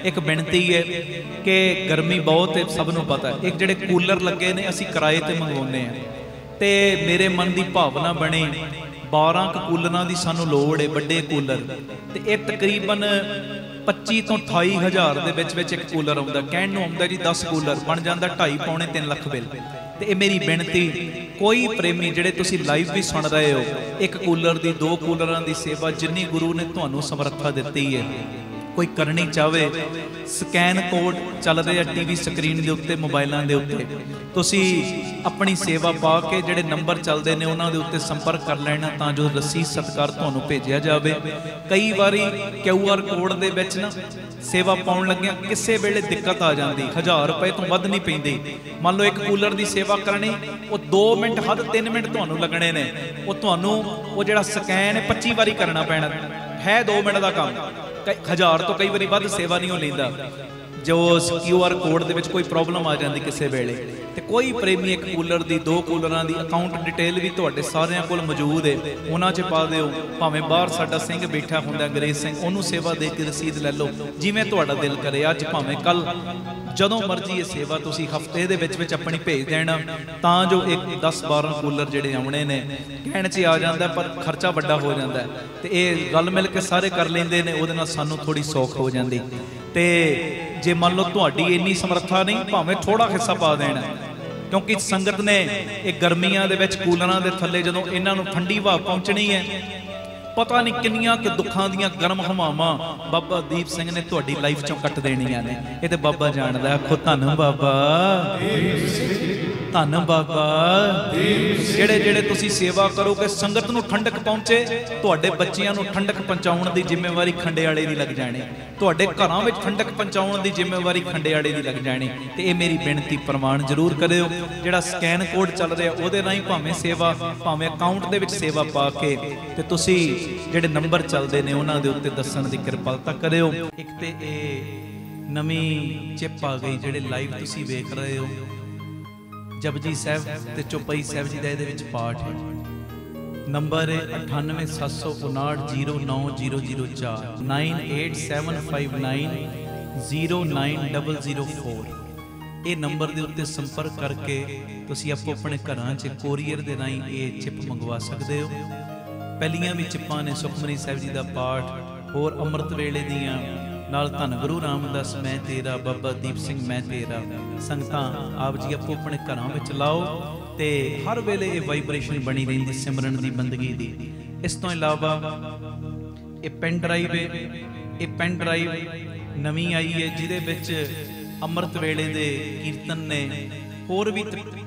एक बेनती है कि गर्मी बहुत है, सब नूं पता है। एक जिहड़े कूलर लगे ने असीं किराए ते मंगवाउने हैं, ते मेरे मन की भावना बनी 12 कूलरां दी सानूं लोड़ है, वड्डे कूलर, ते ये तकरीबन 25 तो 28 हज़ार दे विच एक कूलर आउंदा। कहण नूं आउंदा जी 10 कूलर बन जांदा 2.5 पौने 3 लाख बिल। ते ये मेरी बेनती, कोई प्रेमी जिहड़े तुसीं लाइव भी सुन रहे हो, एक कूलर दी 2 कूलरां दी सेवा जिन्नी गुरु ने तुहानूं समर्था दित्ती है, कोई करनी चाहे, स्कैन कोड चल रहे टीवी स्क्रीन के उत्ते, मोबाइलों के उत्ते, तुसी अपनी सेवा पा के जिहड़े नंबर चलते हैं उन्होंने उत्ते संपर्क कर लेना, तां जो रसीद सत्कार तुहानूं भेजिया जाए। कई बारी QR कोड दे विच ना सेवा पाउण लग्गिया किसी वेले दिक्कत आ जाती, 1000 रुपए तो वध नहीं पैंदी। मान लो एक कूलर की सेवा करनी, वो 2 मिनट हद 3 मिनट तुहानूं लगने ने, वो तुहानूं वो जिहड़ा स्कैन 25 बारी करना पैना है, 2 मिनट का काम। 1000 तो कई बारी वध सेवा नहीं लेंदा। जो QR कोड दे विच कोई प्रॉब्लम आ जाती किसी वेले, तो कोई प्रेमी एक कूलर की 2 कूलरां की अकाउंट डिटेल भी तुहाडे सारिਆਂ कोल मौजूद है, उन्हां 'च पा दिओ। भावें बाहर साडा सिंह बैठा हुंदा अंग्रेज सिंह, उन्होंने सेवा दे के रसीद लै लो, जिवें तुहाडा दिल करे। अज भावें कल जदों मर्जी ये सेवा तुसीं हफ्ते दे विच अपनी भेज देना, तां जो एक 10-12 कूलर जिहड़े आउणे ने कहण 'च आ जांदा, पर खर्चा वड्डा हो जांदा है। ते इह रल मिल के सारे कर लैंदे ने, उहदे नाल सानूं थोड़ी सौख हो जांदी। ते जे मान लो तुहाडी इन्नी समर्था नहीं, भावें थोड़ा हिस्सा पा देना, क्योंकि संगत ने एक गर्मियां दे विच कूलरां दे थल्ले जदों इन्हां नूं ठंडी हवा पहुंचनी है, पता नहीं किन्नियां कि दुखां दीयां गर्म हवावां बाबा दीप सिंह ने तुहाडी लाइफ चों कट देणियां ने। ये ते बाबा जाणदा। आखो धन बाबा, धन बाबा। जेड़े जेड़े तुसी सेवा करोगे, संगत नूं ठंडक पहुंचे, तुहाडे बच्चियां नूं ठंडक पहुंचाउण दी जिम्मेवारी खंडेयाले दी लग जाणी, तुहाडे घरां विच ठंडक पहुंचाउण दी जिम्मेवारी खंडेयाले दी लग जाणी। ते ये मेरी बेनती प्रमाण जरूर करिओ। जेड़ा स्कैन कोड चल रहा उहदे राहीं भावें सेवा, भावें अकाउंट दे विच सेवा पा के, ते तुसी जेड़े नंबर चलते हैं उन्होंने उत्ते दस्सण दी किरपालता करिओ। एक ते नवीं चिप आ गई, जेड़े लाइव तुसी वेख रहे हो, जपजी साहब ते चौपाई साहब जी दा इहदे विच पाठ है। नंबर है 9875909004 9875909004। ये नंबर के उत्ते संपर्क करके तुसी आपो अपने घरां च कोरीयर दे राहीं ये चिप मंगवा सकते हो। पहलियां भी चिप्पां ने सुखमनी साहब जी का पाठ, होर अमृत वेले दियां नाल धन गुरु रामदास मैं तेरा, बाबा दीप सिंह मैं तेरा। संगतां आप जी आपो अपने घरां विच लाओ, ते हर वेले ये वाइब्रेशन बनी रहिंदी सिमरन दी बंदगी दी। इस तो इलावा ये पेन ड्राइव है, ये पेन ड्राइव नवीं आई है, जिहदे विच अमृत वेले दे कीर्तन ने, होर भी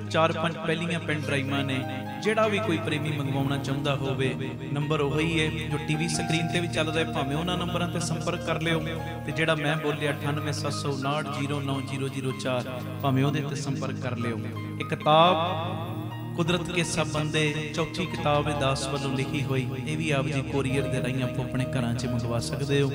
4-5 पहलियां पेन ड्राइवां ने। जिहड़ा भी कोई प्रेमी मंगवाउणा चाहुंदा होवे, नंबर उही है जो टीवी स्क्रीन ते भी चल रहा है, भावें उन्हां नंबरां ते संपर्क कर लिओ। ते जिहड़ा मैं बोलिया 9875909004, भावें उहदे ते संपर्क कर लिओ। एक किताब कुदरत के सब बंदे, चौथी किताब है दास वालों लिखी हुई, ये भी आप जी कोरीयर दे राहीं आपो अपने घरां च मंगवा सकदे हो।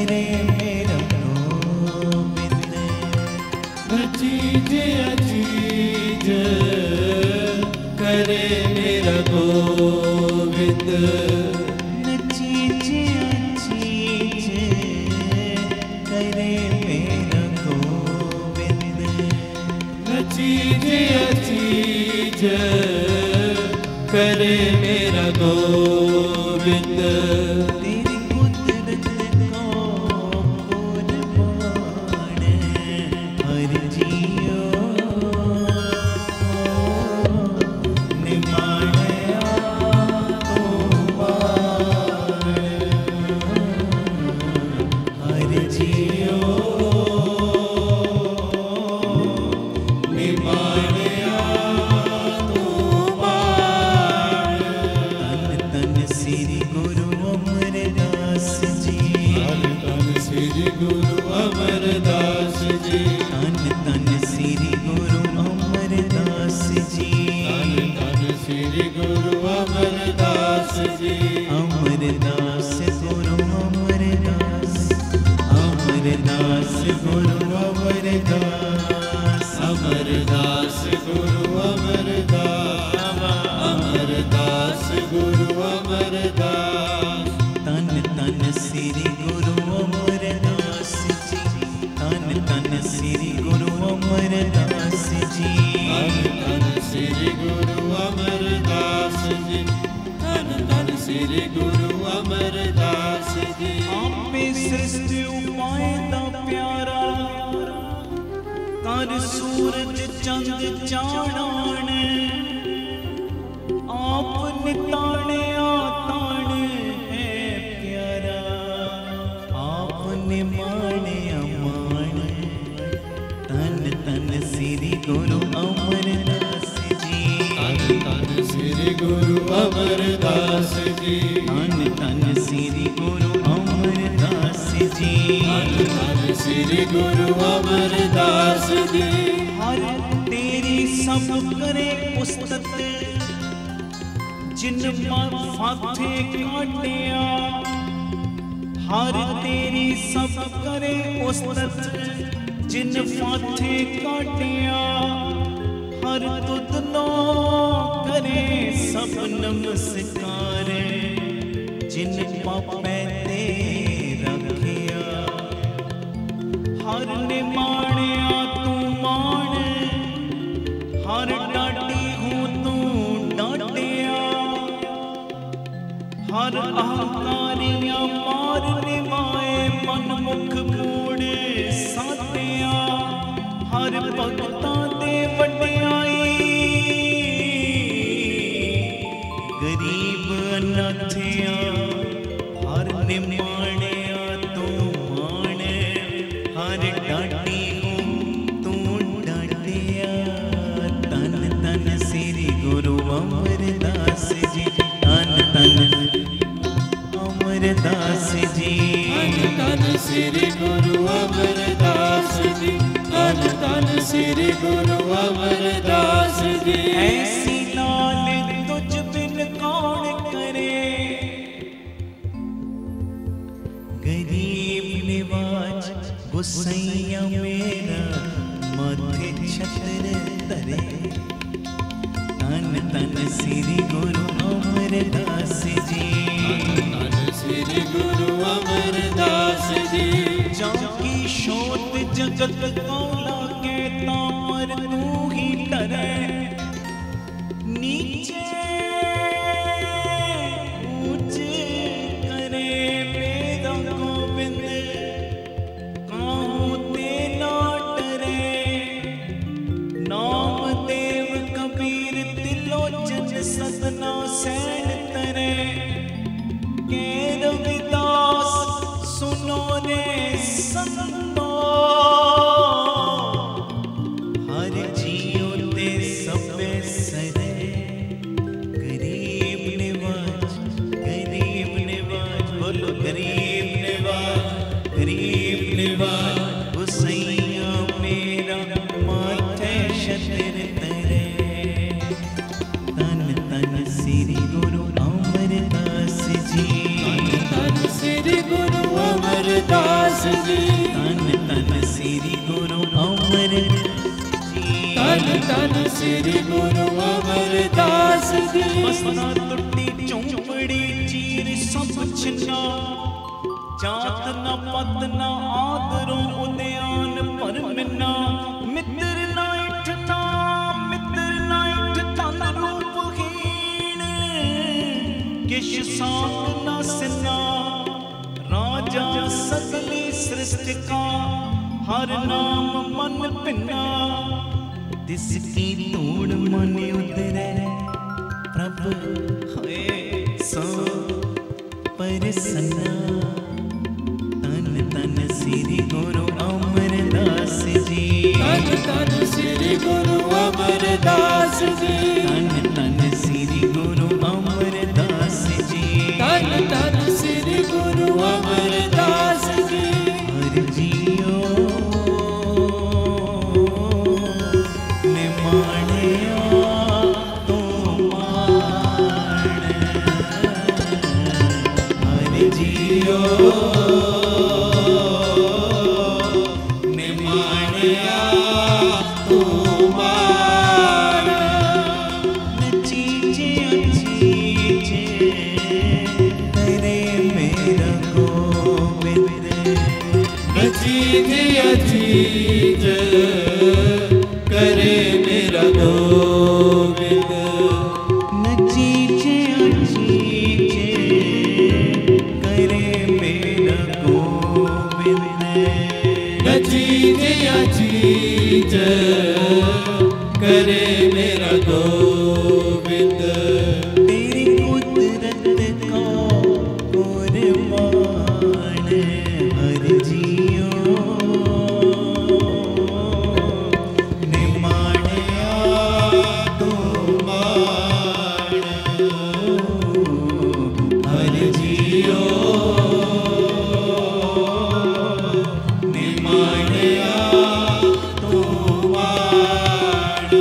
करे मेरा गोविंद। चीज अचीज करे मेरा गोविंद। चीज अचीज करे मेरा गोविंद। चीज अचीज करे मेरा गोविंद। तेरी कुदरत को कुर्बान हर जियो निमाणया तो हर जियो निमाणया तो तन श्री गुरु अमरदास जी। धन श्री गुरु अमरदास जी। तन श्री गुरु अमरदास जी। धन श्री गुरु अमरदास जी। अमरदास गुरु अमरदास। अमरदास गुरु अमरदास। अमरदास गुरु अमरदास। अमरदास गुरु अमरदास। तन श्री गुरु अमरदास जी। तन श्री गुरु अमरदास जी। धन श्री गुरु अमरदास जी। धन श्री गुरु अमरदास जी। आपे सृष्टि उपाय दा प्यारा कर सूरज चंद चाणन। आप निताणे आताण है प्यारा। आप निमाणे अमान। तन श्री गुरु अमरदास जी। धन श्री गुरु अमरदास जी। तन श्री गुरु अमरदास जी। धन श्री गुरु अमरदास जी। हर तेरी सब करे उस्तत जिन फाथे काटिया। हर तेरी सब करे उस्तत जिन फाथे काटिया। हर तुद नो करे सब नमस्कार जिन पापे ते रखिया। हर ने माणिया तू मान। हर डाटी हूँ तू डाटिया। हर अहंकारियां मारने माए मन मुख मूड़ सातिया। हर भगतां दे वड्याई गरीब अनाथिया। हर निमाणिया तू मान। हर डाटी हूँ तू डाटिया। तन श्री गुरु अमरदास जी। तन अमरदास जी। धन श्री गुरु अमरदास जी। धन श्री गुरु अमरदास जी। ऐसी लाल तुझ बिन कौन करे। गरीब निवाज गुसैया मेरा माथे छतर तरे। तन श्री गुरु अमरदास जी। धन श्री गुरु अमरदास जी। जाकी शोत जगत को लागे तामर तू ही डरे। नीचे ऊंच करे मेरा गोविंद। काहू ते ना डरे। नाम देव कबीर तिलोचन सतना सैन तरे। के रविदास सुनो रे संतो। हर जियो ते सबे सरे। गरीब निवाज बोलो गरीब निवाज गुसैया मेरा माथे छतर तरे। तन श्री गुरु अमरदास जी। धन श्री गुरु अमरदास अमरदास जी। तन तन श्री गुरु अमरदास जी। तन तन श्री गुरु अमरदास जी। बसना टुटी चौपड़ी चीर सब छिन्ना, जात न पत न आदरों उद्यान पर मिन्ना। मित्र नाइठ ना मित्र नाइठ तन रूपहीन, किश सांग न सिन्ना। राजा सगली सृष्टि का हर नाम मन पिन्ना। तिसकी तूड़ मन उतरे प्रभु है सो प्रसन्ना। तन तन श्री गुरु अमरदास जी। तन तन श्री गुरु अमरदास जी। तन तन श्री गुरु अमरदास जी। तन तन श्री गुरु अमरदास जी। हर जियो निमाणिया तो मान। हर जियो निमाणिया तो मान। नचीजे अच्छीजे करे मेरा गोविंद। नचीजे अचीज करे मेरा गोविंद। नचीजे अच्छीजे करे मेरा गोविंद। नचीजे अचीज करे मेरा गोविंद। तेरी कुदरत का कुर्बान हर जियो निमाणिया तो मान। हर जियो निमाणिया तो मान।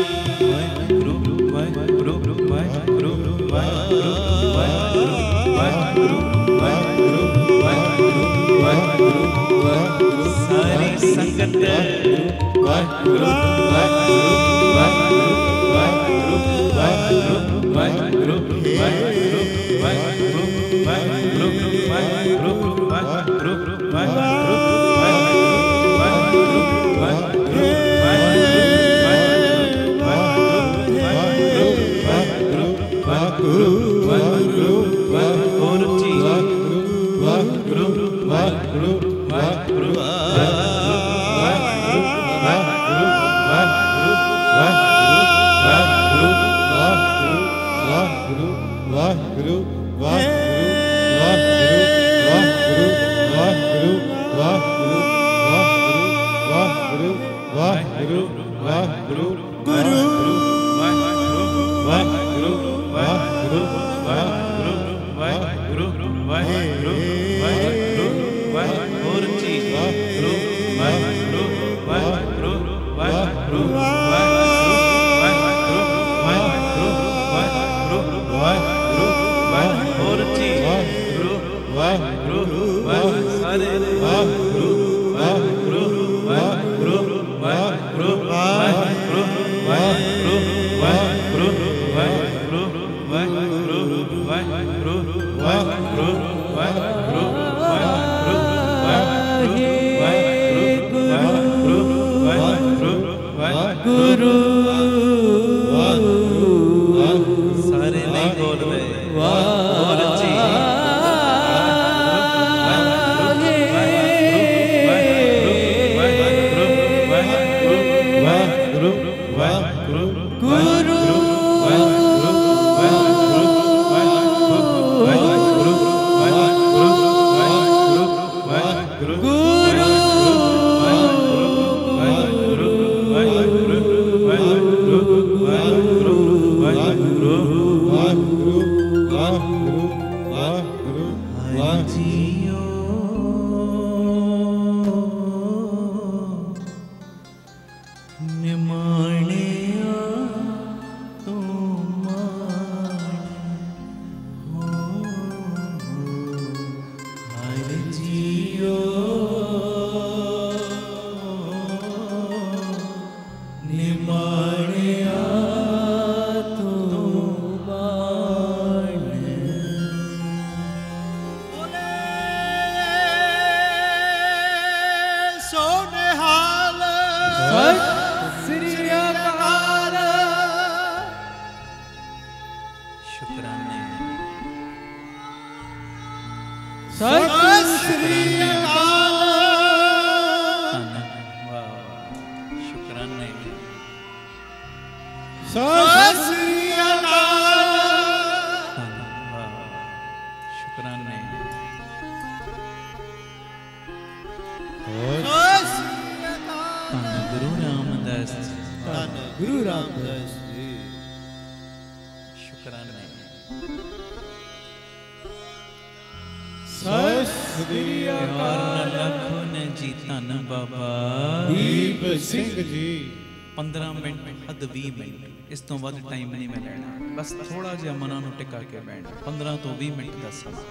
वाहिगुरु वाहिगुरु वाहिगुरु वाहिगुरु वाहिगुरु वाहिगुरु वाहिगुरु वाहिगुरु वाहिगुरु वाहिगुरु। सारी संगत वाहिगुरु वाहिगुरु वाहिगुरु वाहिगुरु वाहिगुरु वाहिगुरु वाहिगुरु वाहिगुरु वाहिगुरु वाहिगुरु वाहिगुरु वाहिगुरु जियो ਸਤਿ ਸ੍ਰੀ ਅਕਾਲ। ਸ਼ੁਕਰਾਨੇ। ਸਤਿ ਸ੍ਰੀ ਅਕਾਲ। ਸ਼ੁਕਰਾਨੇ। ਸਤਿ ਸ੍ਰੀ ਅਕਾਲ। ਧੰਨ ਗੁਰੂ ਰਾਮਦਾਸ ਜੀ। ਧੰਨ ਗੁਰੂ ਰਾਮਦਾਸ ਜੀ। ਸ਼ੁਕਰਾਨੇ। ਸਤਿ ਸ੍ਰੀ ਅਕਾਲ। ਲਖਨ ਜੀ ਧੰਨ ਬਾਬਾ ਦੀਪ ਸਿੰਘ ਜੀ। 15 ਮਿੰਟ ਅੱਧ 20 ਮਿੰਟ, ਇਸ ਤੋਂ ਵੱਧ ਟਾਈਮ ਨਹੀਂ ਮੈਂ ਲੈਣਾ। ਬਸ ਥੋੜਾ ਜਿਹਾ ਮਨਾਂ ਨੂੰ ਟਿਕਾ ਕੇ ਬੈਠਣਾ। 15 ਤੋਂ 20 ਮਿੰਟ ਦਾ ਸਮਾਂ।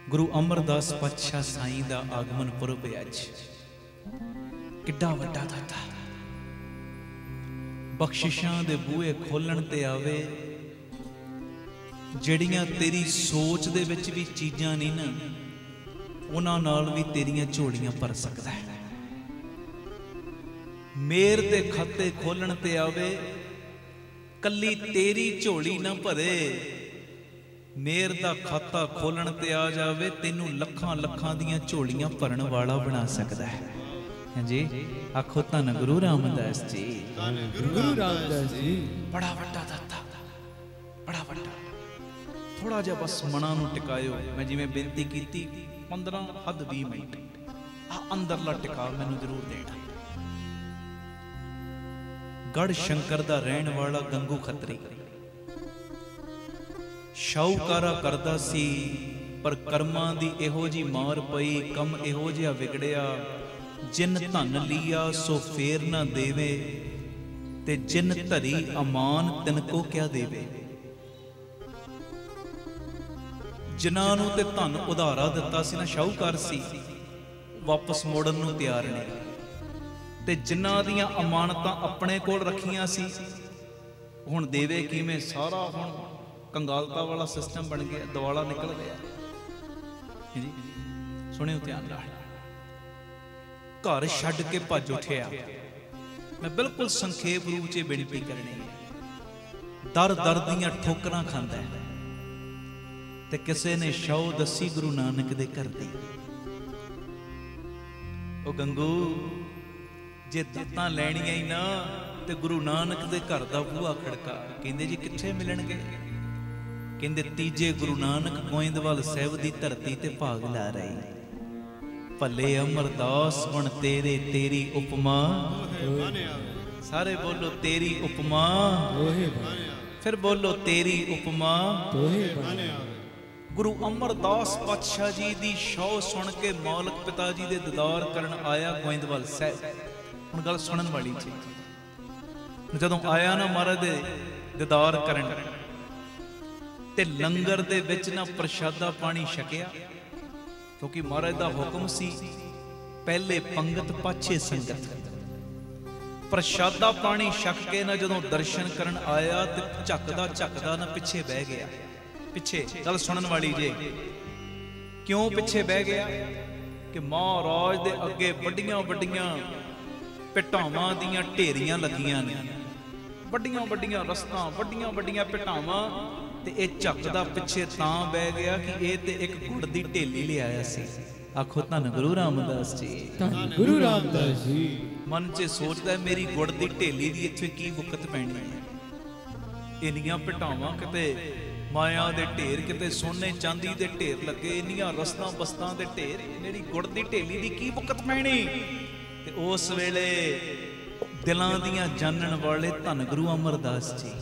ਗੁਰੂ ਅਮਰਦਾਸ ਪਾਤਸ਼ਾਹ ਸਾਈਂ ਦਾ ਆਗਮਨ ਪੁਰਬ ਹੈ ਅੱਜ। ਕਿੱਡਾ ਵੱਡਾ ਦਾਤਾ। ਬਖਸ਼ਿਸ਼ਾਂ ਦੇ ਬੂਹੇ ਖੋਲਣ ਤੇ ਆਵੇ। ਜਿਹੜੀਆਂ ਤੇਰੀ ਸੋਚ ਦੇ ਵਿੱਚ ਵੀ ਚੀਜ਼ਾਂ ਨਹੀਂ ਨਾ, ਉਹਨਾਂ ਨਾਲ ਵੀ ਤੇਰੀਆਂ ਝੋਲੀਆਂ ਭਰ ਸਕਦਾ ਹੈ। ਮੇਰ ਦੇ ਖਾਤੇ ਖੋਲਣ ਤੇ ਆਵੇ। ਕੱਲੀ ਤੇਰੀ ਝੋਲੀ ਨਾ ਭਰੇ, ਮੇਰ ਦਾ ਖਾਤਾ ਖੋਲਣ ਤੇ ਆ ਜਾਵੇ, ਤੈਨੂੰ ਲੱਖਾਂ ਲੱਖਾਂ ਦੀਆਂ ਝੋਲੀਆਂ ਭਰਨ ਵਾਲਾ ਬਣਾ ਸਕਦਾ ਹੈ। ਹਾਂਜੀ, ਆਖੋ ਧੰਨ ਗੁਰੂ ਰਾਮਦਾਸ ਜੀ। ਧੰਨ ਗੁਰੂ ਰਾਮਦਾਸ ਜੀ। ਬੜਾ ਵੱਡਾ ਦਾਤਾ, ਬੜਾ ਵੱਡਾ। ਥੋੜਾ ਜਿਹਾ ਬਸ ਮਨਾਂ ਨੂੰ ਟਿਕਾਇਓ। ਮੈਂ ਜਿਵੇਂ ਬੇਨਤੀ ਕੀਤੀ 15 ਹੱਦ 20 ਮਿੰਟ ਆ ਅੰਦਰਲਾ ਟਿਕਾ ਮੈਨੂੰ ਜ਼ਰੂਰ ਦੇਣਾ। ਗੜ ਸ਼ੰਕਰ ਦਾ ਰਹਿਣ ਵਾਲਾ ਗੰਗੂ ਖੱਤਰੀ ਸ਼ਾਹੂਕਾਰਾ ਕਰਦਾ ਸੀ, ਪਰ ਕਰਮਾਂ ਦੀ ਇਹੋ ਜੀ ਮਾਰ ਪਈ, ਕੰਮ ਇਹੋ ਜਿਹਾ ਵਿਗੜਿਆ। ਜਿਨ ਧਨ ਲੀਆ ਸੋ ਫੇਰ ਨਾ ਦੇਵੇ, ਤੇ ਜਿਨ ਧਰੀ ਅਮਾਨ ਤਿਨ ਕੋ ਕਿਆ ਦੇਵੇ। ਜਿਨ੍ਹਾਂ ਨੂੰ ਤੇ ਧਨ ਉਧਾਰਾ ਦਿੱਤਾ ਸੀ ਨਾ, ਸ਼ਾਹੂਕਾਰ ਸੀ, ਵਾਪਸ ਮੋੜਨ ਨੂੰ ਤਿਆਰ ਨੇ। ਤੇ ਜਿਨ੍ਹਾਂ ਦੀਆਂ ਅਮਾਨਤਾਂ ਆਪਣੇ ਕੋਲ ਰੱਖੀਆਂ ਸੀ, ਹੁਣ ਦੇਵੇ ਕਿਵੇਂ? ਸਾਰਾ ਹੁਣ ਕੰਗਾਲਤਾ ਵਾਲਾ ਸਿਸਟਮ ਬਣ ਗਿਆ, ਦਿਵਾਲਾ ਨਿਕਲ ਗਿਆ ਜੀ। ਸੁਣਿਓ ਧਿਆਨ ਨਾਲ। ਘਰ ਛੱਡ ਕੇ ਭੱਜ ਉੱਠਿਆ। ਮੈਂ ਬਿਲਕੁਲ ਸੰਖੇਪ ਰੂਪ 'ਚ ਬੇਨਤੀ ਕਰਨੀ ਹੈ। ਦਰ ਦਰ ਦੀਆਂ ਠੋਕਰਾਂ ਖਾਂਦਾ ਹੈ। ਤੇ ਕਿਸੇ ਨੇ ਸ਼ੌ ਦੱਸੀ ਗੁਰੂ ਨਾਨਕ ਦੇ ਘਰ ਦੀ। ਉਹ ਗੰਗੂ, ਜੇ ਦਾਤਾਂ ਲੈਣੀਆਂ ਹੀ ਨਾ ਤੇ ਗੁਰੂ ਨਾਨਕ ਦੇ ਘਰ ਦਾ ਬੂਹਾ ਖੜਕਾ। ਕਹਿੰਦੇ ਜੀ ਕਿੱਥੇ ਮਿਲਣਗੇ? ਕਹਿੰਦੇ ਤੀਜੇ ਗੁਰੂ ਨਾਨਕ ਗੋਇੰਦਵਾਲ ਸਾਹਿਬ ਦੀ ਧਰਤੀ ਤੇ ਭਾਗ ਲਾ ਰਹੀ। ਭੱਲੇ ਅਮਰਦਾਸ ਗੁਣ ਤੇਰੇ, ਤੇਰੀ ਉਪਮਾ। ਸਾਰੇ ਬੋਲੋ ਤੇਰੀ ਉਪਮਾ। ਫਿਰ ਬੋਲੋ ਤੇਰੀ ਉਪਮਾ। ਗੁਰੂ ਅਮਰਦਾਸ ਪਾਤਸ਼ਾਹ ਜੀ ਦੀ ਸ਼ੌ ਸੁਣ ਕੇ ਮੌਲਕ ਪਿਤਾ ਜੀ ਦੇ ਦੀਦਾਰ ਕਰਨ ਆਇਆ ਗੋਇੰਦਵਾਲ ਸਾਹਿਬ। ਹੁਣ ਗੱਲ ਸੁਣਨ ਵਾਲੀ ਸੀ। ਜਦੋਂ ਆਇਆ ਨਾ ਮਹਾਰਾਜ ਦੇ ਦੀਦਾਰ ਕਰਨ, ਤੇ ਲੰਗਰ ਦੇ ਵਿੱਚ ਨਾ ਪ੍ਰਸ਼ਾਦਾ ਪਾਣੀ ਛਕਿਆ, ਕਿਉਂਕਿ ਮਹਾਰਾਜ ਦਾ ਹੁਕਮ ਸੀ ਪਹਿਲੇ ਪੰਗਤ ਪਾਛੇ ਸੰਗਤ। ਪ੍ਰਸ਼ਾਦਾ ਪਾਣੀ ਛਕ ਕੇ ਨਾ ਜਦੋਂ ਦਰਸ਼ਨ ਕਰਨ ਆਇਆ ਤੇ ਝੱਕਦਾ ਨਾ ਪਿੱਛੇ ਬਹਿ ਗਿਆ। ਪਿੱਛੇ ਗੱਲ ਸੁਣਨ ਵਾਲੀ ਜੇ। ਕਿਉਂ ਪਿੱਛੇ ਬਹਿ ਗਿਆ? ਕਿ ਮਹਾਰਾਜ ਦੇ ਅੱਗੇ ਵੱਡੀਆਂ ਵੱਡੀਆਂ ਪਿਟਾਵਾਂ ਦੀਆਂ ਢੇਰੀਆਂ ਲੱਗੀਆਂ ਨੇ, ਵੱਡੀਆਂ ਵੱਡੀਆਂ ਰਸਤਾਂ, ਵੱਡੀਆਂ ਵੱਡੀਆਂ ਪਿਟਾਵਾਂ। ਤੇ ਇਹ ਝੱਕਦਾ ਪਿੱਛੇ ਤਾਂ ਬਹਿ ਗਿਆ ਕਿ ਇਹ ਤੇ ਇੱਕ ਗੁੜ ਦੀ ਢੇਲੀ ਲਿਆਇਆ ਸੀ। ਆਖੋ ਧੰਨ ਗੁਰੂ ਰਾਮਦਾਸ ਜੀ। ਧੰਨ ਗੁਰੂ ਰਾਮਦਾਸ ਜੀ। ਮਨ 'ਚ ਸੋਚਦਾ ਮੇਰੀ ਗੁੜ ਦੀ ਢੇਲੀ ਦੀ ਇੱਥੇ ਕੀ ਬੁੱਕਤ ਪੈਣੀ ਹੈ। ਇੰਨੀਆਂ ਪਿਟਾਵਾਂ, ਕਿਤੇ ਮਾਇਆ ਦੇ ਢੇਰ, ਕਿਤੇ ਸੋਨੇ ਚਾਂਦੀ ਦੇ ਢੇਰ ਲੱਗੇ, ਇੰਨੀਆਂ ਰਸਤਾਂ ਬਸਤਾਂ ਦੇ ਢੇਰ, ਮੇਰੀ ਗੁੜ ਦੀ ਢੇਲੀ ਦੀ ਕੀ ਬੁੱਕਤ ਪੈਣੀ? ਤੇ ਉਸ ਵੇਲੇ ਦਿਲਾਂ ਦੀਆਂ ਜਾਣਨ ਵਾਲੇ ਧੰਨ ਗੁਰੂ ਅਮਰਦਾਸ ਜੀ।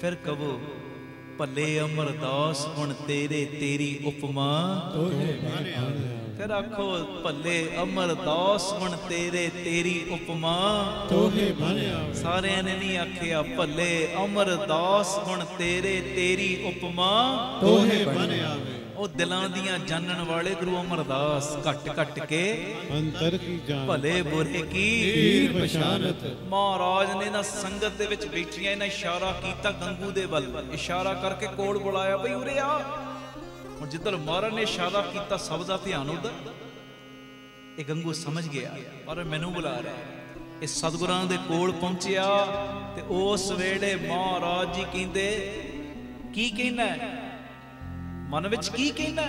ਫਿਰ ਕਹੋ ਭੱਲੇ ਅਮਰਦਾਸ ਗੁਣ ਤੇਰੇ, ਤੇਰੀ ਉਪਮਾ। ਫਿਰ ਆਖੋ ਭੱਲੇ ਅਮਰਦਾਸ ਗੁਣ ਤੇਰੇ, ਤੇਰੀ ਉਪਮਾ। ਸਾਰਿਆਂ ਨੇ ਨਹੀਂ ਆਖਿਆ ਭੱਲੇ ਅਮਰਦਾਸ ਗੁਣ ਤੇਰੇ, ਤੇਰੀ ਉਪਮਾ। ਉਹ ਦਿਲਾਂ ਦੀਆਂ ਜਾਣਨ ਵਾਲੇ ਗੁਰੂ ਅਮਰਦਾਸ ਘਟ ਘਟ ਕੇ ਅੰਤਰ ਕੀ ਜਾਣ, ਭਲੇ ਬੁਰੇ ਕੀ ਪੀਰ ਪਛਾਨਤ। ਮਹਾਰਾਜ ਨੇ ਨਾ ਸੰਗਤ ਦੇ ਵਿੱਚ ਬੈਠੀਆਂ ਇਹਨਾਂ ਇਸ਼ਾਰਾ ਕੀਤਾ ਗੰਗੂ ਦੇ ਵੱਲ, ਇਸ਼ਾਰਾ ਕਰਕੇ ਕੋਲ ਬੁਲਾਇਆ, ਬਈ ਉਰੇ ਆ। ਹੁਣ ਜਿੱਧਰ ਮਹਾਰਾਜ ਨੇ ਇਸ਼ਾਰਾ ਕੀਤਾ ਸਭ ਦਾ ਧਿਆਨ ਉਧਰ। ਇਹ ਗੰਗੂ ਸਮਝ ਗਿਆ ਪਰ ਮੈਨੂੰ ਬੁਲਾ ਰਿਹਾ। ਇਹ ਸਤਿਗੁਰਾਂ ਦੇ ਕੋਲ ਪਹੁੰਚਿਆ ਤੇ ਉਸ ਵੇਲੇ ਮਹਾਰਾਜ ਜੀ ਕਹਿੰਦੇ ਕੀ ਕਹਿਣਾ? मन विच की कहना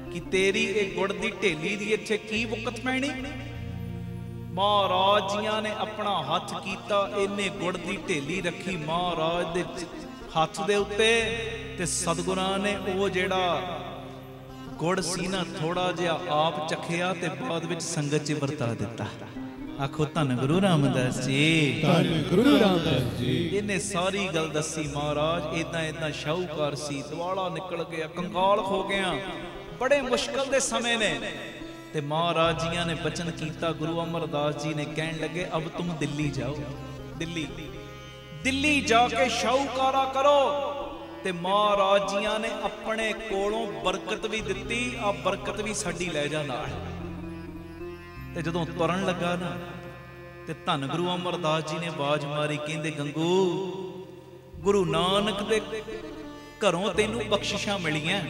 कि तेरी एक गुड़ दी ढेली दी इत्थे की वुकत पैनी। महाराज जियां ने अपना हथ कीता, इन्ने गुड़ दी ढेली रखी महाराज दे हथ दे उत्ते, ते सतगुरां ने वो जेड़ा गुड़ सी ना थोड़ा जिहा आप चखिया ते बाद विच संगत च वरता दिता। आखो धन गुरु रामदास जी, धन गुरु रामदास जी। इन्हें सारी गल दसी। महाराज इदां इदां शाहूकार सी, दवाला निकल गया, कंगाल हो गया, बड़े मुश्किल दे समय ने। ते महाराज जियां ने बचन कीता, गुरु अमरदास जी ने कहन लगे अब तुम दिल्ली जाओ, दिल्ली जाके शाहूकारा करो। ते महाराज जियां ने अपने कोलों बरकत भी दिती, आ बरकत भी साडी लै जा नाल। ते जदों तुरन लगा ना ते धन गुरु अमरदास जी ने आवाज मारी, कहंदे गंगू गुरु नानक दे घरों तैनूं बख्शिशां मिलियां,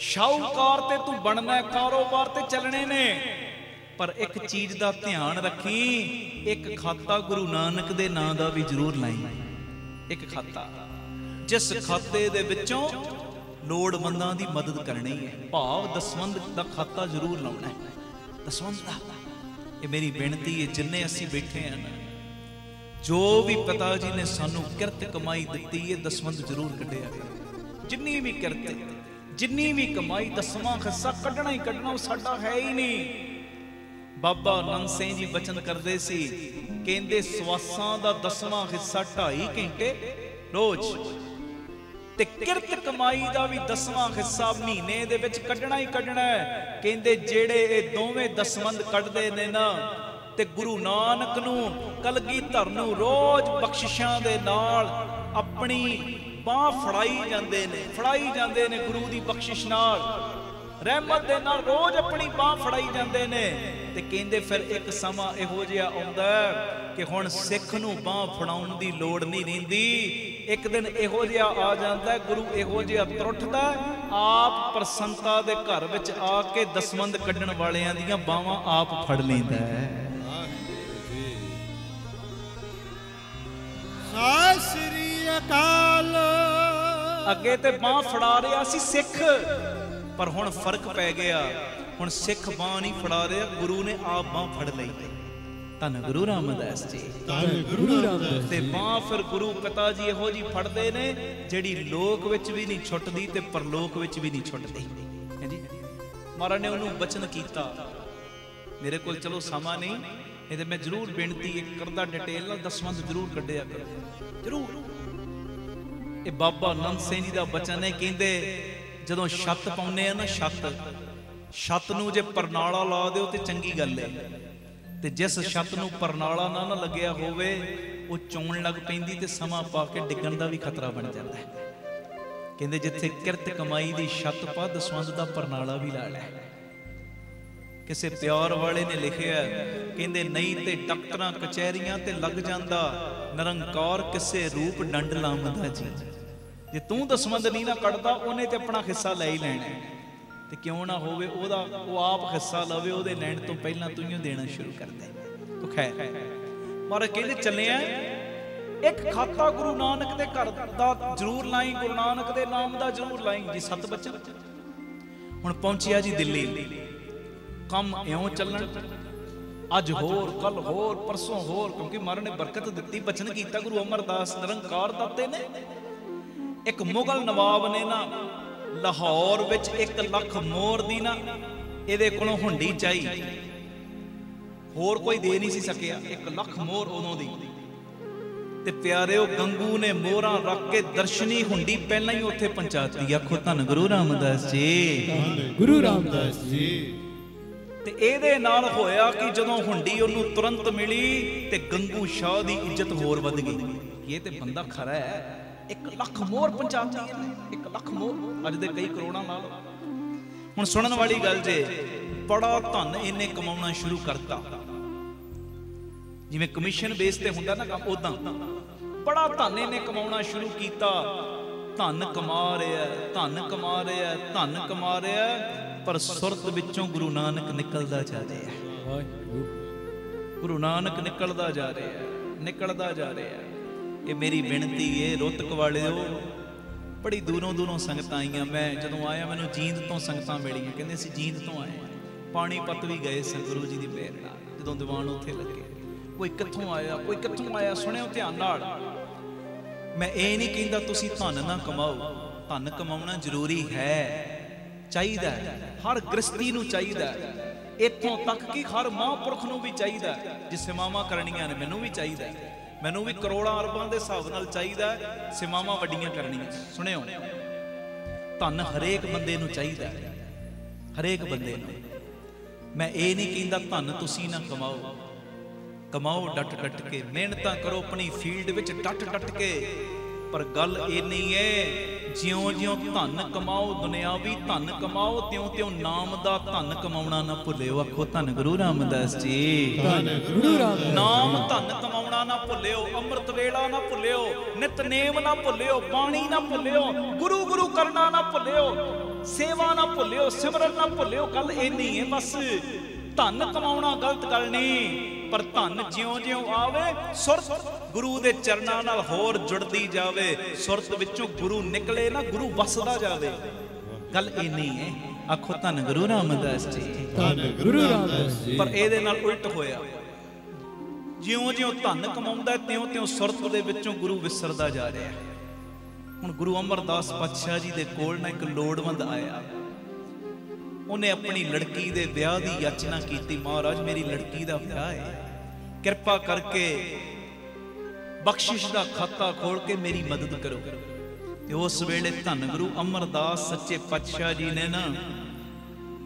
शाहूकार ते तू बनना, कारोबार ते चलने ने, पर एक चीज दा ध्यान रखी, एक खाता गुरु नानक दे नां दा भी जरूर लाई। एक खाता जिस खाते दे विचों लोड़वंदां दी मदद करनी है, भाव दसवंध दा खाता जरूर लाउणा है। दसवंध दा ये मेरी बेनती है, जिन्ने असीं बैठे हैं ना, जो भी पिता जी ने सानू किरत कमाई दिती है, दसवंध जरूर कढ़िया। जिन्नी भी किरत, जिन्नी भी कमाई, दसवां हिस्सा कढ़ना ही कढ़ना, साडा है ही नहीं। बाबा नंद सिंह जी बचन करते सी, कहंदे सवासां दा 10वां हिस्सा 2.5 घंटे रोज, ते किरत कमाई दा भी 10वां हिस्सा महीने दे विच कढ़ना ही कढ़ना है। कहंदे जेड़े ये दोवें दसवंध कढ़दे ने ना, ते गुरु नानक नूं कलगीधर नूं रोज बख्शिशां दे नाल अपनी बांह फड़ाई जांदे ने गुरु दी बख्शिश नाल, रहमत दे नाल रोज अपनी बांह फड़ाई जांदे ने। ते कहंदे फिर एक समा इहो जिहा आउंदा कि हुण सिख नूं बांह फड़ाउण दी लोड़ नहीं रहिंदी। एक दिन इहो जिहा आ जांदा, गुरु इहो जिहा त्रुटदा, आप प्रसन्नता दे घर विच आके दसवंध कढ़ण वालियां दीयां बांहां आप फड़ लैंदा है। सत श्री अकाल। अगे ते बांह फड़ा रिहा सी सिख, पर हुण फर्क पै गया, हुण सिख बांह नहीं फड़ा रहा, गुरु ने आप बांह फड़ लई। धन गुरु रामदास जी, धन गुरु रामदास ते बांह फिर गुरु पिता जी इहो जी फड़दे ने जिहड़ी लोक विच भी नहीं छुटदी ते परलोक विच भी नहीं छुटदी है जी। महाराज ने उन्होंने बचन कीता, मेरे को चलो समा नहीं, नहीं तो मैं जरूर बेनती एक करदा डिटेल नाल दसवंध जरूर कढ़िया करो जरूर। ये बाबा नंद सिंह जी दा बचन है, कहंदे जदों छत पाउने आ ना, छत नूं जे परनाला ला दिओ ते चंगी गल है, ते जिस छत नूं परनाला ना लग्या होवे वो चौण लग पैंदी ते समा पा के डिग्गण दा भी खतरा बन जाता है। कहंदे जिथे किरत कमाई दी छत पा, दसवंध दा परनाला भी ला लै। किसे प्यार वाले ने लिखिया, कहंदे नहीं ते डॉक्टरां कचहरियां ते लग जांदा, निरंकार किसे रूप डंड लावंदा जी। जे तू दसवंध नहीं ना कढ़दा, उन्हें ते अपना हिस्सा ले ही लेना, ते क्यों ना होवे ओदा वो आप हिस्सा लवे, ओदे लैण तो पहला तू ही देना शुरू कर दे। तो खैर महाराज कहंदे चले आ, एक खाता गुरु नानक दे घर दा जरूर लाई, गुरु नानक दे नाम दा जरूर लाई जी। 7 बचन हुण पहुंचिया जी दिल्ली, कम इउं चलन, अज होर कल होर परसों होर, क्योंकि महाराज ने बरकत दिती, बचन कीता, गुरु अमरदास निरंकार दाते ने। एक मुगल नवाब ने ना लाहौर विच 1 लाख मोहर दी ना इहदे कोलों हुंडी चाही, होर कोई दे नहीं सी सकिया। 1 लाख मोहर उदों दी, ते प्यारिओ गंगू ने मोहरां रख के दर्शनी हुंडी पहलां ही उत्थे पहुंचाती। आखो धन गुरु रामदास जी, धन गुरु रामदास जी। ते इहदे नाल होया कि जदों हुंडी उहनूं तुरंत मिली ते गंगू शाह दी इज्जत होर वध गई। ये ते बंदा खरा है, 1 लाख मोहर पहुंचाती है, 1 लाख मोहर अज दे कई करोड़ां ला लो। हुण सुनन वाली गल जे, बड़ा धन इन्ने कमाउणा शुरू करता, जिवें कमीशन बेस ते हुंदा ना काम, उदां बड़ा धन इन्ने कमाउणा शुरू कीता। धन कमा रहा, धन कमा रहा, धन कमा रहा, पर सुरत विचों गुरु नानक निकलदा जा रहा है, गुरु नानक निकलदा जा रहा है, निकलदा जा रहा है। ये मेरी बेनती है रोहतक वालिओ, बड़ी दूरों दूरों संगत आईयां। मैं जदों आया मैनूं जींद तो संगतां मिलियां, कहंदे असीं जींद तो आए हां। पाणीपत भी गए सन गुरु जी की मेहर नाल, जदों दीवान उत्थे लगे। कोई कित्थों आया, कोई कित्थों आया, सुणिओ ध्यान नाल। मैं ये नहीं कहंदा तुसीं धन ना कमाओ, धन कमाउणा जरूरी है, चाहिदा है, हर गृहस्थी नूं चाहिदा है। इत्थों तक कि हर महापुरख नूं भी चाहिदा है। जे सेवावां करनियां ने मैनूं भी चाहिदा है, मैनूं भी करोड़ां अरबां दे हिसाब नाल चाहिदा है सेवावां वड्डियां करनियां। सुणिओ, धन हरेक बंदे नूं चाहिदा है, हरेक बंदे नूं। मैं ये नहीं कहंदा धन तुसीं ना कमाओ, कमाओ डट डट के, मेहनतां करो अपनी फील्ड विच डट डट के। पर गल ये नहीं है ज्यों ज्यों धन कमाओ, दुनियावी धन कमाओ, त्यों त्यों नाम दा धन कमाउणा ना भुल्लिओ। आखो धन गुरु रामदास जी, धन गुरु रामदास। नाम धन कमाउणा ना भुल्लिओ, अमृत वेला ना भुल्लिओ, नितनेम ना भुल्लिओ, बाणी ना भुल्लिओ, गुरु गुरु करना ना भुल्लिओ, सेवा ना भुल्लिओ, सिमरन ना भुल्लिओ। गल ये नहीं है बस धन कमाउणा गलत गल नहीं, पर धन ज्यों ज्यों आवे सुरत गुरु दे चरणां नाल होर जुड़दी जावे, सुरत विचों गुरु निकले ना, गुरु वसदा जावे। गल ये नहीं है। आखो धन गुरु रामदास जी, धन गुरु रामदास जी। पर इहदे नाल उल्ट होया, ज्यों ज्यों धन कमाउंदा त्यों त्यों सुरत दे विचों गुरु विसरदा जा रहा है। हुण गुरु अमरदास पातशाह जी दे कोल ना एक लोड़वंद आया, उन्हें अपनी लड़की दे ब्याह दी याचना की। महाराज मेरी लड़की दा ब्याह है, कृपा करके बख्शिश दा खाता खोल के मेरी मदद करो। ते उस वेले धन गुरु अमरदास सच्चे पातशाह जी ने ना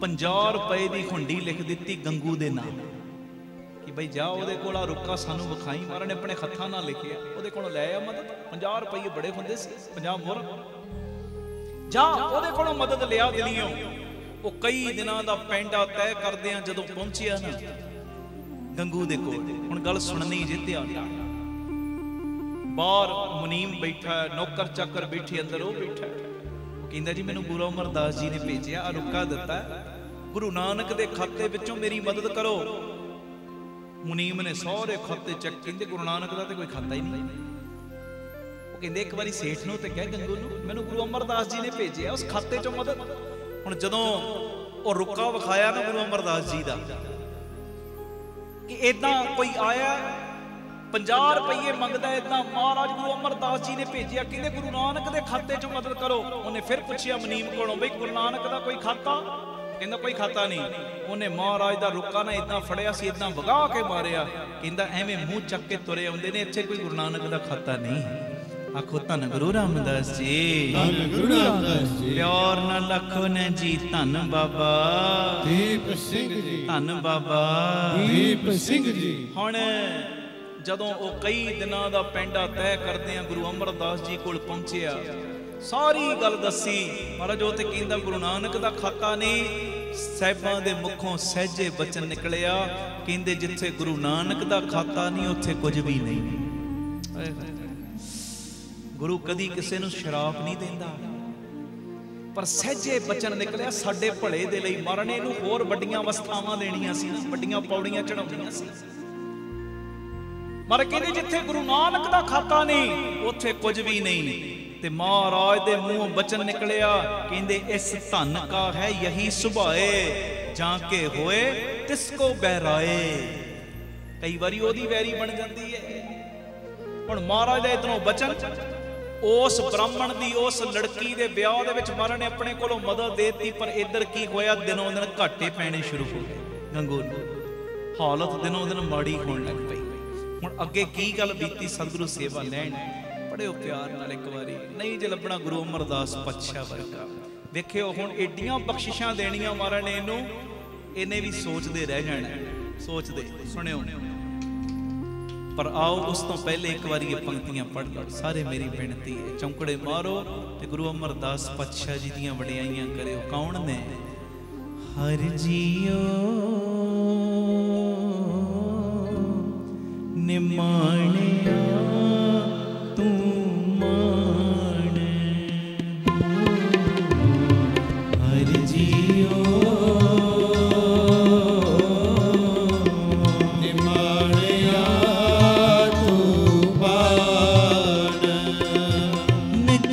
50 रुपए की हुंडी लिख दी गंगू दे नाम कि बई जा ओदे कोल रुक्का सानू विखाई। महाराज ने अपने हत्थां नाल लिखिया, ओदे कोल लै आ मदद। 50 रुपये बड़े हुंदे सी, 50 मुर, जा ओदे कोलों मदद लिया दिलियों। वो कई दिनों का पेंडा तय करदियां जदों पहुंचिया ना गंगू दे कोल। हुण गल सुननी जे ध्यान नाल। बाहर मुनीम बैठा, नौकर चाकर बैठे, अंदर वो बैठा। कहंदा जी मैनूं गुरु अमरदास जी ने भेजिया, आ रुक्का दिता, गुरु नानक दे खाते विचों मेरी मदद करो। मुनीम ने सारे खाते चेक, कहंदे गुरु नानक दा ते कोई खाता ही नहीं। वो कहंदे एक बारी सेठ नूं ते कह गंगू नूं मैनूं गुरु अमरदास जी ने भेजिया उस खाते चों मदद। हुण जदों वो रुक्का विखाया ना गुरु अमरदास जी दा कि इदां कोई आया 50 रुपये मंगदा इदां, महाराज गुरु अमरदास जी ने भेजिया, कहंदे गुरु नानक दे खाते चों मदद करो। उन्हें फिर पूछिया मुनीम कोलों बई गुरु नानक दा कोई खाता? कहंदा कोई खाता नहीं। उन्हें महाराज दा रुक्का ना इदां फड़िया सी, इदां वगा के मारिया। कहंदा एवें मूँह चक के तुरे आउंदे ने, इत्थे कोई गुरु नानक दा खाता नहीं। आखो धन गुरु रामदास जी, धन गुरु रामदास जी। प्यार नाल आखो ने जी धन बाबा दीप सिंह जी, धन बाबा दीप सिंह जी। हुण जदों वो कई दिनों का पेंडा तय करदे गुरु अमरदास जी कोल पहुंचिया, सारी गल दसी। महाराज वो तो कहंदा गुरु नानक दा खाता नहीं। साहिबां दे मुखों सहजे बचन निकलिया, कहंदे जिथे गुरु नानक दा खाता नहीं उत्थे कुछ भी नहीं। गुरु कदी किसी नूं शराप नहीं देंदा, पर सहजे बचन निकलिया साडे भले दे लई। महाराज ने इहनूं होर वड्डियां अवस्थावां देणियां सी, वड्डियां पौड़ियां चढ़ाउणियां सी। महाराज कहंदे जिथे गुरु नानक दा खाता नहीं उत्थे कुछ भी नहीं। ते महाराज दे मुंहों बचन निकलिया, कहंदे इस धन का है यही सुभाए, जाके होए तिसको बहराए। कई बारी ओदी वैरी बन जाती है। हुण महाराज दा इतनों बचन उस ब्राह्मण दी उस लड़की दे ब्याह दे विच महाराज ने अपने कोलों मदद देती, पर इधर की होया दिनों दिन घाटे पैने शुरू हो गए। गंगू हालत दिनों दिन माड़ी होण लग पई। हुण अगे की गल बीती, सतगुरु सेवा लैण बड़े प्यार नाल एक बारी नहीं जे लभना गुरु अमरदास पातशाह वर्गा। वेखिओ हुण एडियां बख्शिशां देणियां महाराज ने इहनूं, इहने भी सोचदे रह जाना, सोचदे। सुणिओ, पर आओ उस तो पहले एक बार ये पंक्तियां पढ़ लो सारे। मेरी बेनती है चौंकड़े मारो ते गुरु अमरदास पातशाह जी दियां वडियाइयां करियो। कौन ने? हर जियो निमाणिया तू मान, हर जियो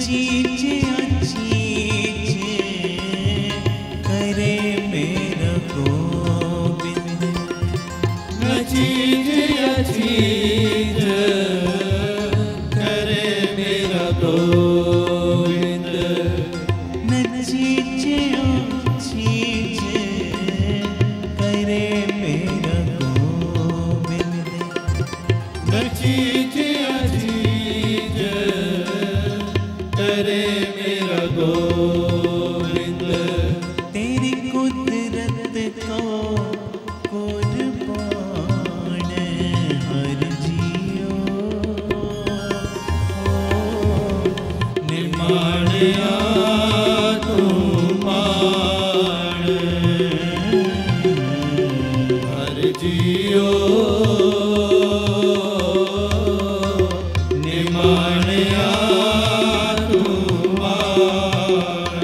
जी चीजे चीजे करे मेरा गोविंद न चीजे चीजे करे मेरा गोविंद तेरी कुदरत को कुर्बान हर जियो निमाणिया तू मान हर जियो निमाणिया तू मान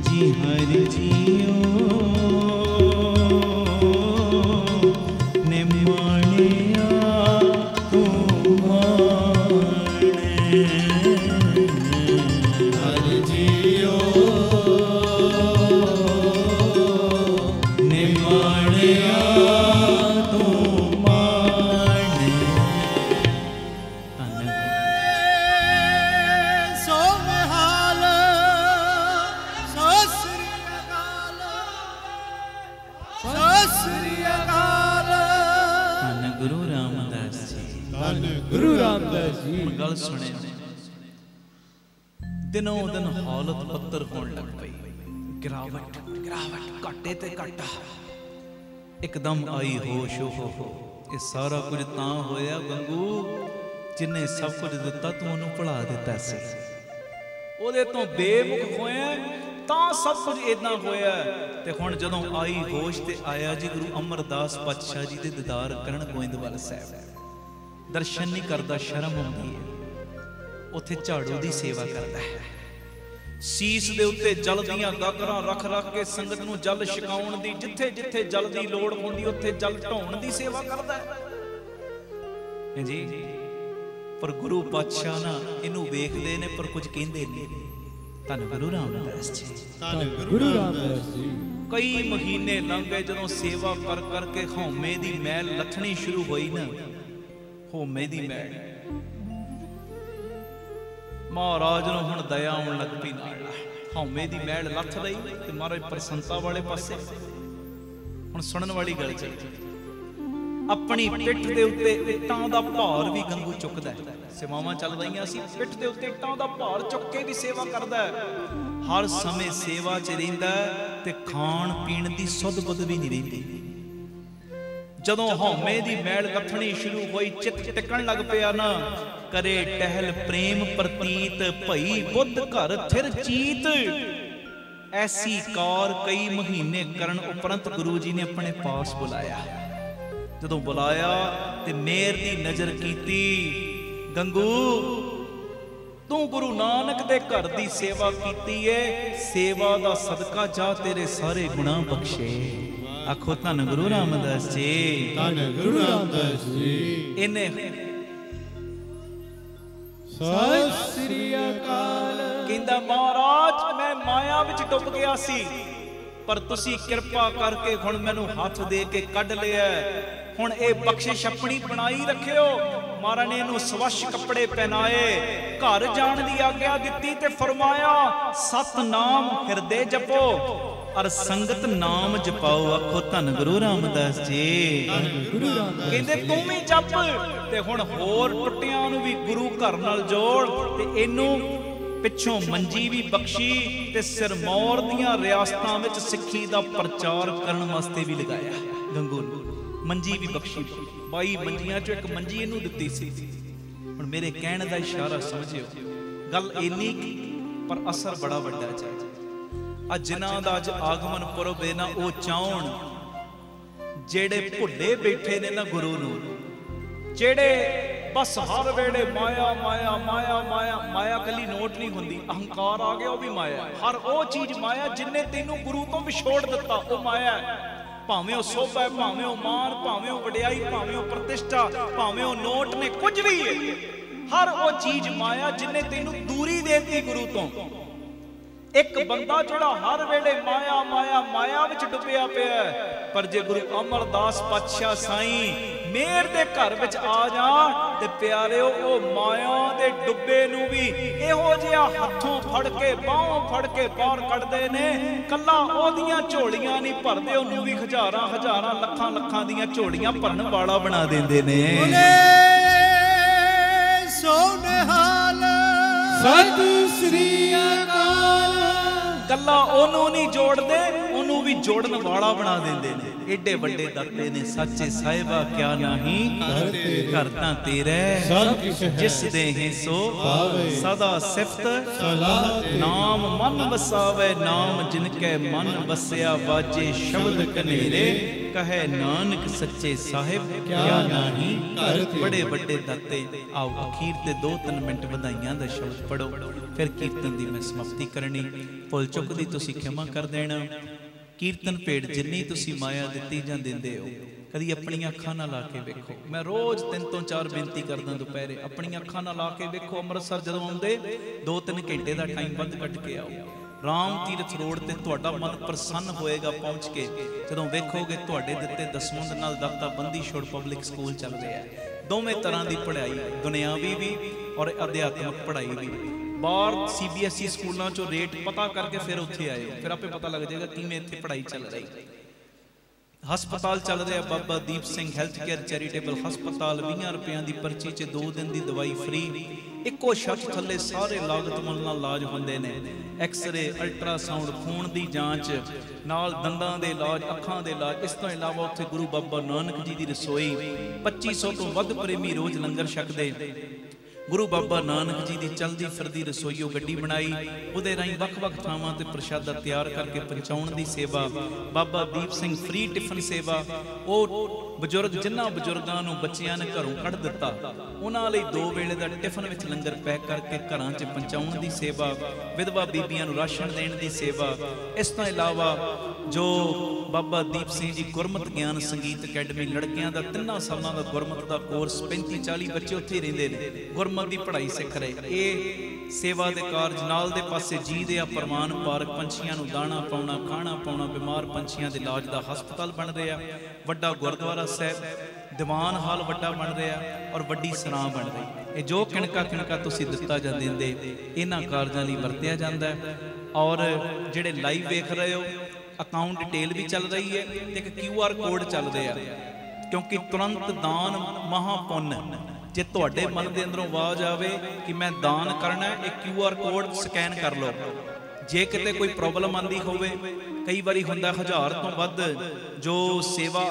जी हर जियो निमाणिया तू मान हर जियो निमाणिया तू मान सो निहाल सो श्री अकाल सो श्री अकाल ਧੰਨ ਗੁਰੂ ਰਾਮਦਾਸ ਜੀ। ਧੰਨ ਗੁਰੂ ਰਾਮਦਾਸ ਜੀ। ਹੁਣ ਗੱਲ ਸੁਣਿਓ, ਦਿਨੋਂ ਦਿਨ ਹਾਲਤ ਪੱਤਰ ਹੋਣ ਲੱਗ ਪਈ, ਗਿਰਾਵਟ ਗਿਰਾਵਟ, ਘਾਟੇ ਤੇ ਘਾਟਾ, ਇੱਕਦਮ ਆਈ ਹੋਸ਼। ਹੋ ਇਹ ਸਾਰਾ ਕੁਝ ਤਾਂ ਹੋਇਆ ਗੰਗੂ, ਜਿਨੇ ਸਭ ਕੁਝ ਦਿੱਤਾ ਤੂੰ ਉਹਨੂੰ ਭੁਲਾ ਦਿੱਤਾ ਸੀ, ਉਹਦੇ ਤੋਂ ਬੇਮੁਖ ਹੋਇਆ ਤਾਂ ਸਭ ਕੁਝ ਇਦਾਂ ਹੋਇਆ। ਤੇ ਹੁਣ ਜਦੋਂ ਆਈ ਹੋਸ਼ ਤੇ ਆਇਆ ਜੀ ਗੁਰੂ ਅਮਰਦਾਸ ਪਾਤਸ਼ਾਹ ਜੀ ਦੇ ਦੀਦਾਰ ਕਰਨ ਗੋਇੰਦਵਾਲ ਸਾਹਿਬ, ਦਰਸ਼ਨ ਨਹੀਂ ਕਰਦਾ, ਸ਼ਰਮ ਆਉਂਦੀ ਹੈ, ਉੱਥੇ ਝਾੜੂ ਦੀ ਸੇਵਾ ਕਰਦਾ ਹੈ, ਸੀਸ ਦੇ ਉੱਤੇ ਜਲ ਦੀਆਂ ਗਾਗਰਾਂ ਰੱਖ ਰੱਖ ਕੇ ਸੰਗਤ ਨੂੰ ਜਲ ਛਕਾਉਣ ਦੀ, ਜਿੱਥੇ ਜਿੱਥੇ ਜਲ ਦੀ ਲੋੜ ਹੁੰਦੀ ਉੱਥੇ ਜਲ ਢਾਉਣ ਦੀ ਸੇਵਾ ਕਰਦਾ ਹੈ ਜੀ। ਪਰ ਗੁਰੂ ਪਾਤਸ਼ਾਹ ਨਾ ਇਹਨੂੰ ਵੇਖਦੇ ਨੇ ਪਰ ਕੁਝ ਕਹਿੰਦੇ ਨਹੀਂ। ਧੰਨ ਗੁਰੂ ਰਾਮਦਾਸ ਜੀ। ਧੰਨ ਗੁਰੂ ਰਾਮਦਾਸ ਜੀ। ਕਈ ਮਹੀਨੇ ਲੰਘ ਗਏ, ਜਦੋਂ ਸੇਵਾ ਕਰ ਕਰਕੇ ਹਉਮੈ ਦੀ ਮੈਲ ਲੱਥਣੀ ਸ਼ੁਰੂ ਹੋਈ ਨਾ, ਹਉਮੈ ਦੀ ਮੈਲ, ਮਹਾਰਾਜ ਨੂੰ ਹੁਣ ਦਇਆ ਆਉਣ ਲੱਗ ਪਈ, ਨਾਲ ਹਉਮੈ ਦੀ ਮੈਲ ਲੱਥ ਰਹੀ ਤੇ ਮਹਾਰਾਜ ਪ੍ਰਸੰਨਤਾ ਵਾਲੇ ਪਾਸੇ। ਹੁਣ ਸੁਣਨ ਵਾਲੀ ਗੱਲ ਚੱਲ, ਆਪਣੀ ਪਿੱਠ ਦੇ ਉੱਤੇ ਇੱਟਾਂ ਦਾ ਭਾਰ ਵੀ ਗੰਗੂ ਚੁੱਕਦਾ ਹੈ। ਸੇਵਾਵਾਂ ਚੱਲ ਰਹੀਆਂ ਸੀ, ਪਿੱਠ ਦੇ ਉੱਤੇ ਇੱਟਾਂ ਦਾ ਭਾਰ ਚੁੱਕ ਕੇ ਵੀ ਸੇਵਾ ਕਰਦਾ ਹੈ, ਹਰ ਸਮੇਂ ਸੇਵਾ 'ਚ ਰਹਿੰਦਾ ਤੇ ਖਾਣ ਪੀਣ ਦੀ ਸੁੱਧ ਬੁੱਧ ਵੀ ਨਹੀਂ ਰਹਿੰਦੀ। ਜਦੋਂ ਹਉਮੈ ਦੀ ਮੈਲ ਲੱਥਣੀ ਸ਼ੁਰੂ ਹੋਈ, ਚਿੱਤ ਟਿਕਣ ਲੱਗ ਪਿਆ ਨਾ, ਕਰੇ ਟਹਿਲ ਪ੍ਰੇਮ ਪ੍ਰਤੀਤ, ਭਈ ਬੁੱਧ ਘਰ ਥਿਰ ਚੀਤ। ਐਸੀ ਕਾਰ ਕਈ ਮਹੀਨੇ ਕਰਨ ਉਪਰੰਤ ਗੁਰੂ ਜੀ ਨੇ ਆਪਣੇ ਪਾਸ ਬੁਲਾਇਆ। ਜਦੋਂ ਬੁਲਾਇਆ ਤੇ ਮੇਰ ਦੀ ਨਜ਼ਰ ਕੀਤੀ, ਗੰਗੂ ਤੂੰ ਗੁਰੂ ਨਾਨਕ ਦੇ ਘਰ ਦੀ ਸੇਵਾ ਕੀਤੀ ਏ, ਸੇਵਾ ਦਾ ਸਦਕਾ ਜਾ ਤੇਰੇ ਸਾਰੇ ਗੁਨਾਹ ਬਖਸ਼ੇ। ਆਖੋ ਧੰਨ ਗੁਰੂ ਰਾਮਦਾਸ ਜੀ। ਧੰਨ ਗੁਰੂ ਰਾਮਦਾਸ ਜੀ। ਇਹਨੇ ਸਤਿ ਸ੍ਰੀ ਅਕਾਲ। ਕਹਿੰਦਾ ਮਹਾਰਾਜ ਮੈਂ ਮਾਇਆ ਵਿੱਚ ਡੁੱਬ ਗਿਆ ਸੀ, ਪਰ ਤੁਸੀਂ ਕਿਰਪਾ ਕਰਕੇ ਹੁਣ ਮੈਨੂੰ ਹੱਥ ਦੇ ਕੇ ਕੱਢ ਲਿਆ। ਹੁਣ ਇਹ ਬਖਸ਼ਿਸ਼ ਆਪਣੀ ਬਣਾਈ ਰੱਖਿਓ। ਮਹਾਰਾਜ ਨੇ ਇਹਨੂੰ ਸਵੱਛ ਕੱਪੜੇ ਪਹਿਨਾਏ, ਘਰ ਜਾਣ ਦੀ ਆਗਿਆ ਦਿੱਤੀ ਤੇ ਫਰਮਾਇਆ ਸਤਨਾਮ ਹਿਰਦੇ ਜਪੋ ਅਰ ਸੰਗਤ ਨਾਮ ਜਪਾਓ। ਆਖੋ ਧੰਨ ਗੁਰੂ ਰਾਮਦਾਸ ਜੀ। ਕਹਿੰਦੇ ਤੂੰ ਵੀ ਜਪ ਤੇ ਹੁਣ ਹੋਰ ਟੁੱਟਿਆਂ ਨੂੰ ਵੀ ਗੁਰੂ ਘਰ ਨਾਲ ਜੋੜ। ਤੇ ਇਹਨੂੰ ਪਿੱਛੋਂ ਮੰਜੀ ਵੀ ਬਖਸ਼ੀ ਤੇ ਸਿਰਮੌਰ ਦੀਆਂ ਰਿਆਸਤਾਂ ਵਿੱਚ ਸਿੱਖੀ ਦਾ ਪ੍ਰਚਾਰ ਕਰਨ ਵਾਸਤੇ ਵੀ ਲਗਾਇਆ। ਗੰਗੂ ਨੂੰ ਮੰਜੀ ਵੀ ਬਖਸ਼ੀ, 22 ਮੰਜੀਆਂ ਚੋਂ ਇੱਕ ਮੰਜੀ ਇਹਨੂੰ ਦਿੱਤੀ ਸੀ। ਹੁਣ ਮੇਰੇ ਕਹਿਣ ਦਾ ਇਸ਼ਾਰਾ ਸਮਝਿਓ, ਗੱਲ ਇੰਨੀ ਪਰ ਅਸਰ ਬੜਾ ਵੱਡਾ ਹੈ। ਅੱਜ ਜਿਨ੍ਹਾਂ ਦਾ ਅੱਜ ਆਗਮਨ ਪੁਰਬ ਹੈ ਨਾ, ਉਹ ਚਾਹਣ ਜਿਹੜੇ ਭੁੱਲੇ ਬੈਠੇ ਨੇ ਨਾ ਗੁਰੂ ਨੂੰ, ਜਿਹੜੇ ਬਸ ਹਰ ਵੇਲੇ ਮਾਇਆ ਮਾਇਆ ਮਾਇਆ ਮਾਇਆ, ਮਾਇਆ ਕੱਲੀ ਨੋਟ ਨਹੀਂ ਹੁੰਦੀ, ਅਹੰਕਾਰ ਆ ਗਿਆ ਉਹ ਵੀ ਮਾਇਆ। ਹਰ ਉਹ ਚੀਜ਼ ਮਾਇਆ ਜਿੰਨੇ ਤੈਨੂੰ ਗੁਰੂ ਤੋਂ ਵਿਛੋੜ ਦਿੱਤਾ, ਉਹ ਮਾਇਆ ਹੈ। ਭਾਵੇਂ ਉਹ ਸੋਭਾ, ਭਾਵੇਂ ਉਹ ਮਾਨ, ਭਾਵੇਂ ਉਹ ਵਡਿਆਈ, ਭਾਵੇਂ ਉਹ ਪ੍ਰਤਿਸ਼ਠਾ, ਭਾਵੇਂ ਉਹ ਨੋਟ ਨੇ, ਕੁਝ ਵੀ ਹੈ, ਹਰ ਉਹ ਚੀਜ਼ ਮਾਇਆ ਜਿੰਨੇ ਤੈਨੂੰ ਦੂਰੀ ਦੇਤੀ ਗੁਰੂ ਤੋਂ। ਇੱਕ ਬੰਦਾ ਜਿਹੜਾ ਹਰ ਵੇਲੇ ਮਾਇਆ ਮਾਇਆ ਮਾਇਆ ਵਿੱਚ ਡੁੱਬਿਆ ਪਿਆ, ਪਰ ਜੇ ਗੁਰੂ ਅਮਰਦਾਸ ਪਾਤਸ਼ਾਹ ਸਾਈਂ ਮੇਰ ਦੇ ਘਰ ਵਿੱਚ ਆ ਜਾਣ ਤੇ ਪਿਆਰਿਓ ਉਹ ਮਾਇਆ ਦੇ ਡੁੱਬੇ ਨੂੰ ਵੀ ਇਹੋ ਜਿਹਾ ਹੱਥੋਂ ਫੜ ਕੇ ਬਾਹੋਂ ਫੜ ਕੇ ਬਾਹਰ ਕੱਢਦੇ ਨੇ। ਕੱਲਾ ਉਹਦੀਆਂ ਝੋਲੀਆਂ ਨਹੀਂ ਭਰਦੇ, ਉਹਨੂੰ ਵੀ ਹਜ਼ਾਰਾਂ ਹਜ਼ਾਰਾਂ ਲੱਖਾਂ ਲੱਖਾਂ ਦੀਆਂ ਝੋਲੀਆਂ ਭਰਨ ਵਾਲਾ ਬਣਾ ਦਿੰਦੇ ਨੇ। ਸੋਨਹਾਲ ਸਤਿ ਸ੍ਰੀ ਅਕਾਲ। ਕੱਲਾ ਉਹਨੂੰ ਨਹੀਂ ਜੋੜਦੇ, ਉਹਨੂੰ ਵੀ ਜੋੜਨ ਵਾਲਾ ਬਣਾ ਦਿੰਦੇ ਨੇ। ਏਡੇ ਵੱਡੇ ਦਾਤੇ ਨੇ ਸੱਚੇ ਸਾਹਿਬਾ, ਕਿਆ ਨਹੀਂ ਘਰ ਤਾਂ ਤੇਰਾ ਜਿਸ ਦੇ ਹੀ ਸੋ ਸਦਾ ਸਿਫਤ ਨਾਮ ਮਨ ਵਸਾਵੇ। ਨਾਮ ਜਿਨ ਕੈ ਮਨ ਵਸਿਆ ਵਾਜੇ ਸ਼ਬਦ ਕਨੇਰੇ। ਕਹੇ ਨਾਨਕ ਸੱਚੇ ਸਾਹਿਬ ਕਿਆ ਨਹੀਂ ਘਰ। ਬੜੇ ਵੱਡੇ ਦਾਤੇ। ਆਓ ਅਖੀਰ ਤੇ 2-3 ਮਿੰਟ ਵਧਾਈਆਂ ਦਾ ਸ਼ਬਦ ਪੜੋ, ਫਿਰ ਕੀਰਤਨ ਦੀ ਮੈਂ ਸਮਾਪਤੀ ਕਰਨੀ। ਭੁੱਲ ਚੁੱਕ ਦੀ ਤੁਸੀਂ ਖਿਮਾ ਕਰ ਦੇਣਾ। ਕੀਰਤਨ ਭੇਟ ਜਿੰਨੀ ਤੁਸੀਂ ਮਾਇਆ ਦਿੱਤੀ ਜਾਂ ਦਿੰਦੇ ਹੋ, ਕਦੀ ਆਪਣੀਆਂ ਅੱਖਾਂ ਨਾਲ ਲਾ ਕੇ ਵੇਖੋ। ਮੈਂ ਰੋਜ਼ 3 ਤੋਂ 4 ਬੇਨਤੀ ਕਰਦਾ ਦੁਪਹਿਰੇ, ਆਪਣੀਆਂ ਅੱਖਾਂ ਨਾਲ ਲਾ ਕੇ ਵੇਖੋ। ਅੰਮ੍ਰਿਤਸਰ ਜਦੋਂ ਆਉਂਦੇ 2-3 ਘੰਟੇ ਦਾ ਟਾਈਮ ਵੱਧ ਕੱਢ ਕੇ ਆਓ। ਰਾਮ ਤੀਰਥ ਰੋਡ ਤੇ ਤੁਹਾਡਾ ਮਨ ਪ੍ਰਸੰਨ ਹੋਏਗਾ ਪਹੁੰਚ ਕੇ, ਜਦੋਂ ਵੇਖੋਗੇ ਤੁਹਾਡੇ ਦਿੱਤੇ ਦਸਵੰਧ ਨਾਲ ਦਾਤਾ ਬੰਦੀ ਛੋੜ ਪਬਲਿਕ ਸਕੂਲ ਚੱਲ ਰਿਹਾ ਹੈ। ਦੋਵੇਂ ਤਰ੍ਹਾਂ ਦੀ ਪੜ੍ਹਾਈ, ਦੁਨਿਆਵੀ ਵੀ ਔਰ ਅਧਿਆਤਮਕ ਪੜ੍ਹਾਈ ਵੀ। ਬਾਹਰ CBSE ਸਕੂਲਾਂ ਚੋਂ ਰੇਟ ਪਤਾ ਕਰਕੇ ਫਿਰ ਉੱਥੇ ਆਏ, ਫਿਰ ਆਪੇ ਪਤਾ ਲੱਗ ਜਾਏਗਾ ਕਿਵੇਂ ਇੱਥੇ ਪੜ੍ਹਾਈ ਚੱਲ ਰਹੀ। ਹਸਪਤਾਲ ਚੱਲ ਰਿਹਾ Baba Deep Singh health care charitable ਹਸਪਤਾਲ। 20 ਰੁਪਈਆਂ ਦੀ ਪਰਚੀ 'ਚ 2 ਦਿਨ ਦੀ ਦਵਾਈ ਫ੍ਰੀ। ਇੱਕੋ ਛੱਤ ਥੱਲੇ ਸਾਰੇ ਲਾਗਤ ਮੁੱਲ ਨਾਲ ਇਲਾਜ ਹੁੰਦੇ ਨੇ। ਐਕਸਰੇ, ਅਲਟਰਾਸਾਊਂਡ, ਖੂਨ ਦੀ ਜਾਂਚ, ਨਾਲ ਦੰਦਾਂ ਦੇ ਇਲਾਜ, ਅੱਖਾਂ ਦੇ ਇਲਾਜ। ਇਸ ਤੋਂ ਇਲਾਵਾ ਉੱਥੇ ਗੁਰੂ ਬਾਬਾ ਨਾਨਕ ਜੀ ਦੀ ਰਸੋਈ। 2500 ਤੋਂ ਵੱਧ ਪ੍ਰੇਮੀ ਰੋਜ਼ ਲੰਗਰ ਛਕਦੇ। ਗੁਰੂ ਬਾਬਾ ਨਾਨਕ ਜੀ ਦੀ ਚਲਦੀ ਫਿਰਦੀ ਰਸੋਈਓ ਗੱਡੀ ਬਣਾਈ, ਉਹਦੇ ਰਾਹੀਂ ਵੱਖ-ਵੱਖ ਥਾਵਾਂ ਤੇ ਪ੍ਰਸ਼ਾਦਾ ਤਿਆਰ ਕਰਕੇ ਪਹੁੰਚਾਉਣ ਦੀ ਸੇਵਾ। ਬਾਬਾ ਦੀਪ ਸਿੰਘ ਫ੍ਰੀ ਟਿਫਨ ਸੇਵਾ। ਉਹ ਬਜ਼ੁਰਗ ਜਿਨ੍ਹਾਂ ਬਜ਼ੁਰਗਾਂ ਨੂੰ ਬੱਚਿਆਂ ਨੇ ਘਰੋਂ ਕੱਢ ਦਿੱਤਾ, ਉਹਨਾਂ ਲਈ 2 ਵੇਲੇ ਦਾ ਟਿਫਨ ਵਿੱਚ ਲੰਗਰ ਪੈਕ ਕਰਕੇ ਘਰਾਂ 'ਚ ਪਹੁੰਚਾਉਣ ਦੀ ਸੇਵਾ। ਵਿਧਵਾ ਬੀਬੀਆਂ ਨੂੰ ਰਾਸ਼ਨ ਦੇਣ ਦੀ ਸੇਵਾ। ਇਸ ਤੋਂ ਇਲਾਵਾ ਜੋ ਬਾਬਾ ਦੀਪ ਸਿੰਘ ਜੀ ਗੁਰਮਤਿ ਗਿਆਨ ਸੰਗੀਤ ਅਕੈਡਮੀ, ਲੜਕਿਆਂ ਦਾ 3 ਸਾਲਾਂ ਦਾ ਗੁਰਮਤਿ ਦਾ ਕੋਰਸ, 35-40 ਬੱਚੇ ਉੱਥੇ ਹੀ ਰਹਿੰਦੇ ਨੇ, ਗੁਰਮਤਿ ਦੀ ਪੜ੍ਹਾਈ ਸਿੱਖ ਰਹੇ। ਇਹ ਸੇਵਾ ਦੇ ਕਾਰਜ। ਨਾਲ ਦੇ ਪਾਸੇ ਜੀ ਦੇ ਆ ਪ੍ਰਮਾਨ ਪਾਰਕ, ਪੰਛੀਆਂ ਨੂੰ ਦਾਣਾ ਪਾਉਣਾ, ਖਾਣਾ ਪਾਉਣਾ, ਬਿਮਾਰ ਪੰਛੀਆਂ ਦੇ ਇਲਾਜ ਦਾ ਹਸਪਤਾਲ ਬਣ ਰਿਹਾ। ਵੱਡਾ ਗੁਰਦੁਆਰਾ ਸਾਹਿਬ, ਦੀਵਾਨ ਹਾਲ ਵੱਡਾ ਬਣ ਰਿਹਾ ਔਰ ਵੱਡੀ ਸਰਾਂ ਬਣ ਰਹੀ। ਇਹ ਜੋ ਕਿਣਕਾ ਤੁਸੀਂ ਦਿੱਤਾ ਜਾਂ ਦਿੰਦੇ, ਇਹਨਾਂ ਕਾਰਜਾਂ ਲਈ ਵਰਤਿਆ ਜਾਂਦਾ ਹੈ। ਔਰ ਜਿਹੜੇ ਲਾਈਵ ਵੇਖ ਰਹੇ ਹੋ, ਅਕਾਊਂਟ ਡਿਟੇਲ ਵੀ ਚੱਲ ਰਹੀ ਹੈ ਤੇ ਇੱਕ QR ਕੋਡ ਚੱਲ ਰਿਹਾ, ਕਿਉਂਕਿ ਤੁਰੰਤ ਦਾਨ ਮਹਾਪੁੰਨ। ਜੇ ਤੁਹਾਡੇ ਮਨ ਦੇ ਅੰਦਰੋਂ ਆਵਾਜ਼ ਆਵੇ ਕਿ ਮੈਂ ਦਾਨ ਕਰਨਾ, ਇਹ QR ਕੋਡ ਸਕੈਨ ਕਰ ਲਓ। ਜੇ ਕਿਤੇ ਕੋਈ ਪ੍ਰੋਬਲਮ ਆਂਦੀ ਹੋਵੇ, ਕਈ ਵਾਰੀ ਹੁੰਦਾ 1000 ਤੋਂ ਵੱਧ ਜੋ ਸੇਵਾ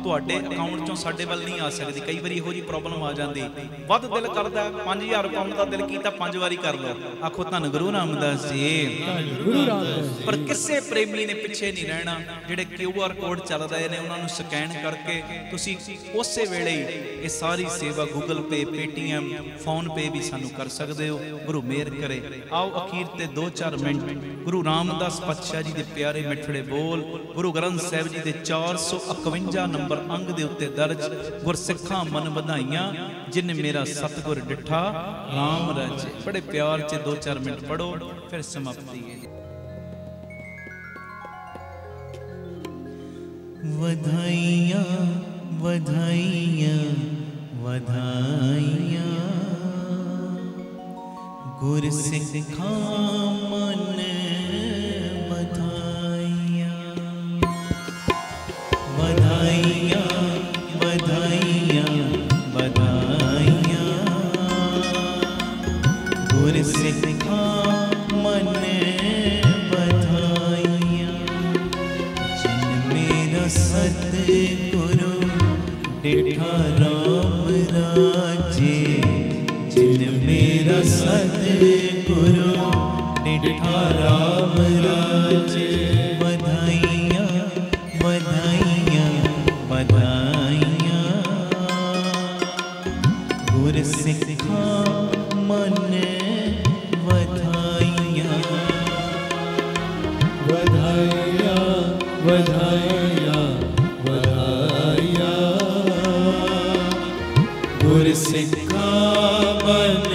ਤੁਹਾਡੇ ਅਕਾਊਂਟ ਚੋਂ ਸਾਡੇ ਵੱਲ ਨਹੀਂ ਆ ਸਕਦੀ, ਕਈ ਵਾਰੀ ਇਹੋ ਜਿਹੀ ਪ੍ਰੋਬਲਮ ਆ ਜਾਂਦੀ। ਵੱਧ ਦਿਲ ਕਰਦਾ 5000 ਪਾਉਣ ਦਾ, ਦਿਲ ਕੀਤਾ 5 ਵਾਰੀ ਕਰ ਲਓ। ਆਖੋ ਧੰਨ ਗੁਰੂ ਰਾਮਦਾਸ ਜੀ। ਪਰ ਕਿਸੇ ਪ੍ਰੇਮੀ ਨੇ ਪਿੱਛੇ ਨਹੀਂ ਰਹਿਣਾ। ਜਿਹੜੇ QR ਕੋਡ ਚੱਲ ਰਹੇ ਨੇ, ਉਹਨਾਂ ਨੂੰ ਸਕੈਨ ਕਰਕੇ ਤੁਸੀਂ ਉਸੇ ਵੇਲੇ ਹੀ ਇਹ ਸਾਰੀ ਸੇਵਾ ਗੂਗਲ ਪੇ, ਪੇਟੀਐਮ, ਫੋਨ ਪੇ ਵੀ ਸਾਨੂੰ ਕਰ ਸਕਦੇ ਹੋ। ਗੁਰੂ ਮਿਹਰ ਕਰੇ। ਆਓ ਅਖੀਰ ਤੇ 2-4 ਮਿੰਟ ਗੁਰੂ ਰਾਮਦਾਸ ਪਾਤਸ਼ਾਹ ਜੀ ਦੇ ਪਿਆਰੇ ਮਿੱਠੜੇ ਬੋਲ, ਗੁਰੂ ਗ੍ਰੰਥ ਸਾਹਿਬ ਜੀ ਦੇ 451 ਨੰਬਰ ਅੰਗ ਦੇ ਉੱਤੇ ਦਰਜ। ਗੁਰਸਿੱਖਾਂ ਮਨ ਵਧਾਈਆਂ, ਜਿਨ ਮੇਰਾ ਸਤਿਗੁਰ ਡਿਠਾ ਰਾਮ ਰਾਜੇ। ਬੜੇ ਪਿਆਰ 'ਚ 2-4 ਮਿੰਟ ਪੜੋ, ਫਿਰ ਸਮਾਪਤੀ ਹੈ। ਵਧਾਈਆਂ ਵਧਾਈਆਂ ਵਧਾਈਆਂ, ਗੁਰਸਿੱਖਾਂ ਮਨ ਵਧਾਈਆਂ। ਵਧਾਈਆਂ ਵਧਾਈਆਂ ਵਧਾਈਆਂ, ਗੁਰਸਿੱਖਾਂ ਮਨ ਵਧਾਈਆਂ। ਜਿਨ ਮੇਰਾ ਸਤਿਗੁਰੂ ਡਿਠਾ ਰਾਮ ਰਾਜੇ, ਜਿਨ ਮੇਰਾ ਸਤਿਗੁਰੂ ਡਿਠਾ ਰਾਮ ਰਾਜੇ। ਵਧਾਈਆਂ ਵਧਾਈਆਂ ਵਧਾਈਆਂ, ਗੁਰਸਿੱਖਾਂ ਮਨ ਵਧਾਈਆਂ। ਵਧਾਈਆਂ ਵਧਾਈਆਂ ਵਧਾਈਆਂ, ਗੁਰਸਿੱਖਾਂ ਮਨ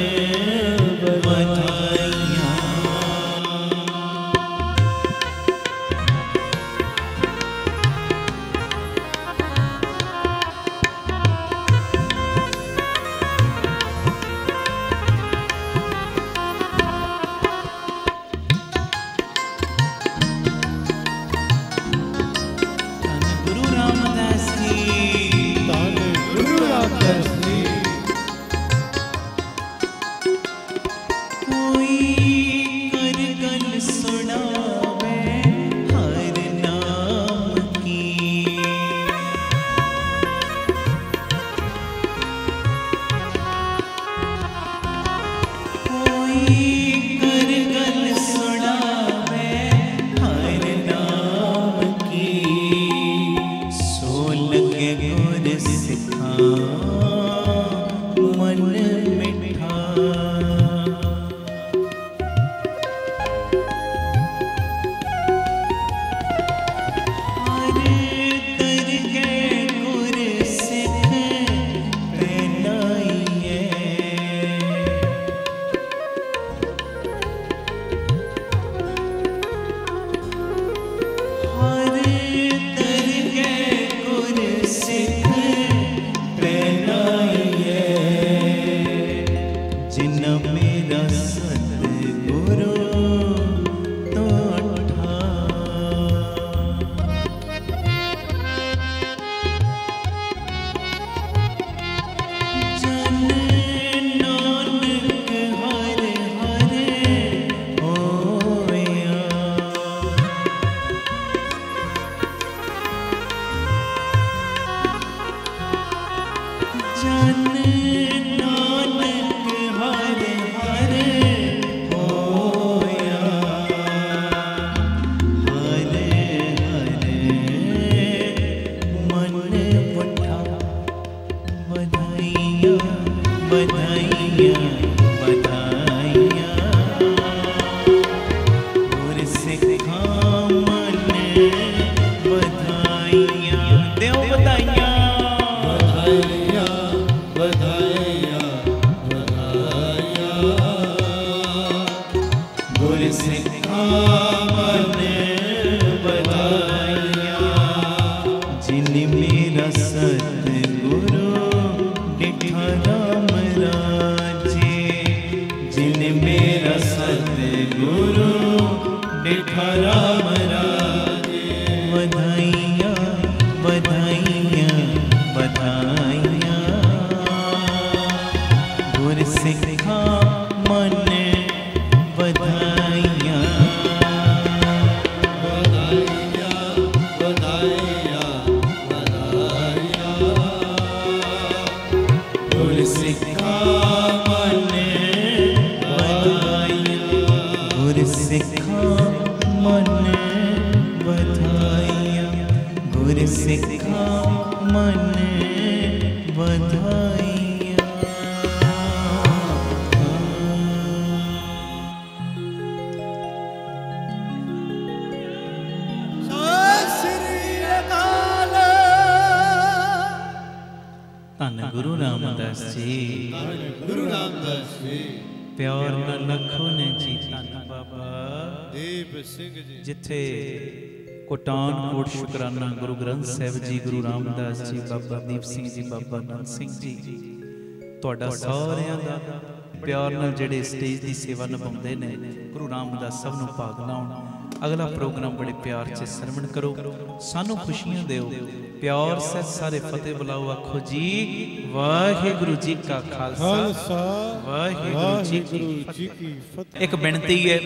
ਵਧਾਈਆਂ। सिखा मन बधाइयाँ। जिन मेरा सतगुरु डिठा राम राजे, जिन मेरा सतगुरु डिठा राम राजे। बधाइयाँ बधाइयाँ बधाइयाँ। गुर सिखा मन बधाइयाँ। बधाइयाँ बधाइयाँ बधाइयाँ। गुर सिखा मन बधाइयाँ। गुर सिखा मन बधाइयाँ। गुर सिखा मन बधाइयाँ। सत श्री अकाल। ਧੰਨ ਗੁਰੂ ਰਾਮਦਾਸ ਜੀ। गुरु रामदास जी। ਪਿਆਰ ਨਾਲ ਲੱਖੋ ਨੇ ਜੀ। ਧੰਨ ਬਾਬਾ ਦੀਪ ਸਿੰਘ ਜੀ। ਜਿੱਥੇ ਕੋਟਾਨਕੋਟ ਸ਼ੁਕਰਾਨਾ ਗੁਰੂ ਗ੍ਰੰਥ ਸਾਹਿਬ ਜੀ, ਗੁਰੂ ਰਾਮਦਾਸ ਜੀ, ਬਾਬਾ ਦੀਪ ਸਿੰਘ ਜੀ, ਬਾਬਾ ਨੰਦ ਸਿੰਘ ਜੀ, ਤੁਹਾਡਾ ਸਾਰਿਆਂ ਦਾ ਪਿਆਰ ਨਾਲ ਜਿਹੜੇ ਸਟੇਜ ਦੀ ਸੇਵਾ ਨਿਭਾਉਂਦੇ ਨੇ, ਗੁਰੂ ਰਾਮਦਾਸ ਸਭ ਨੂੰ ਭਾਗ ਲਾਉਣ। ਅਗਲਾ ਪ੍ਰੋਗਰਾਮ ਬੜੇ ਪਿਆਰ 'ਚ ਸਰਵਣ ਕਰੋ, ਸਾਨੂੰ ਖੁਸ਼ੀਆਂ ਦਿਓ, ਪਿਆਰ ਸਹਿਤ ਸਾਰੇ ਫਤਿਹ ਬੁਲਾਓ। ਆਖੋ ਜੀ ਵਾਹਿਗੁਰੂ ਜੀ ਕਾ ਖਾਲਸਾ, ਵਾਹਿਗੁਰੂ ਜੀ ਕੀ ਫਤਿਹ। ਇੱਕ ਬੇਨਤੀ ਹੈ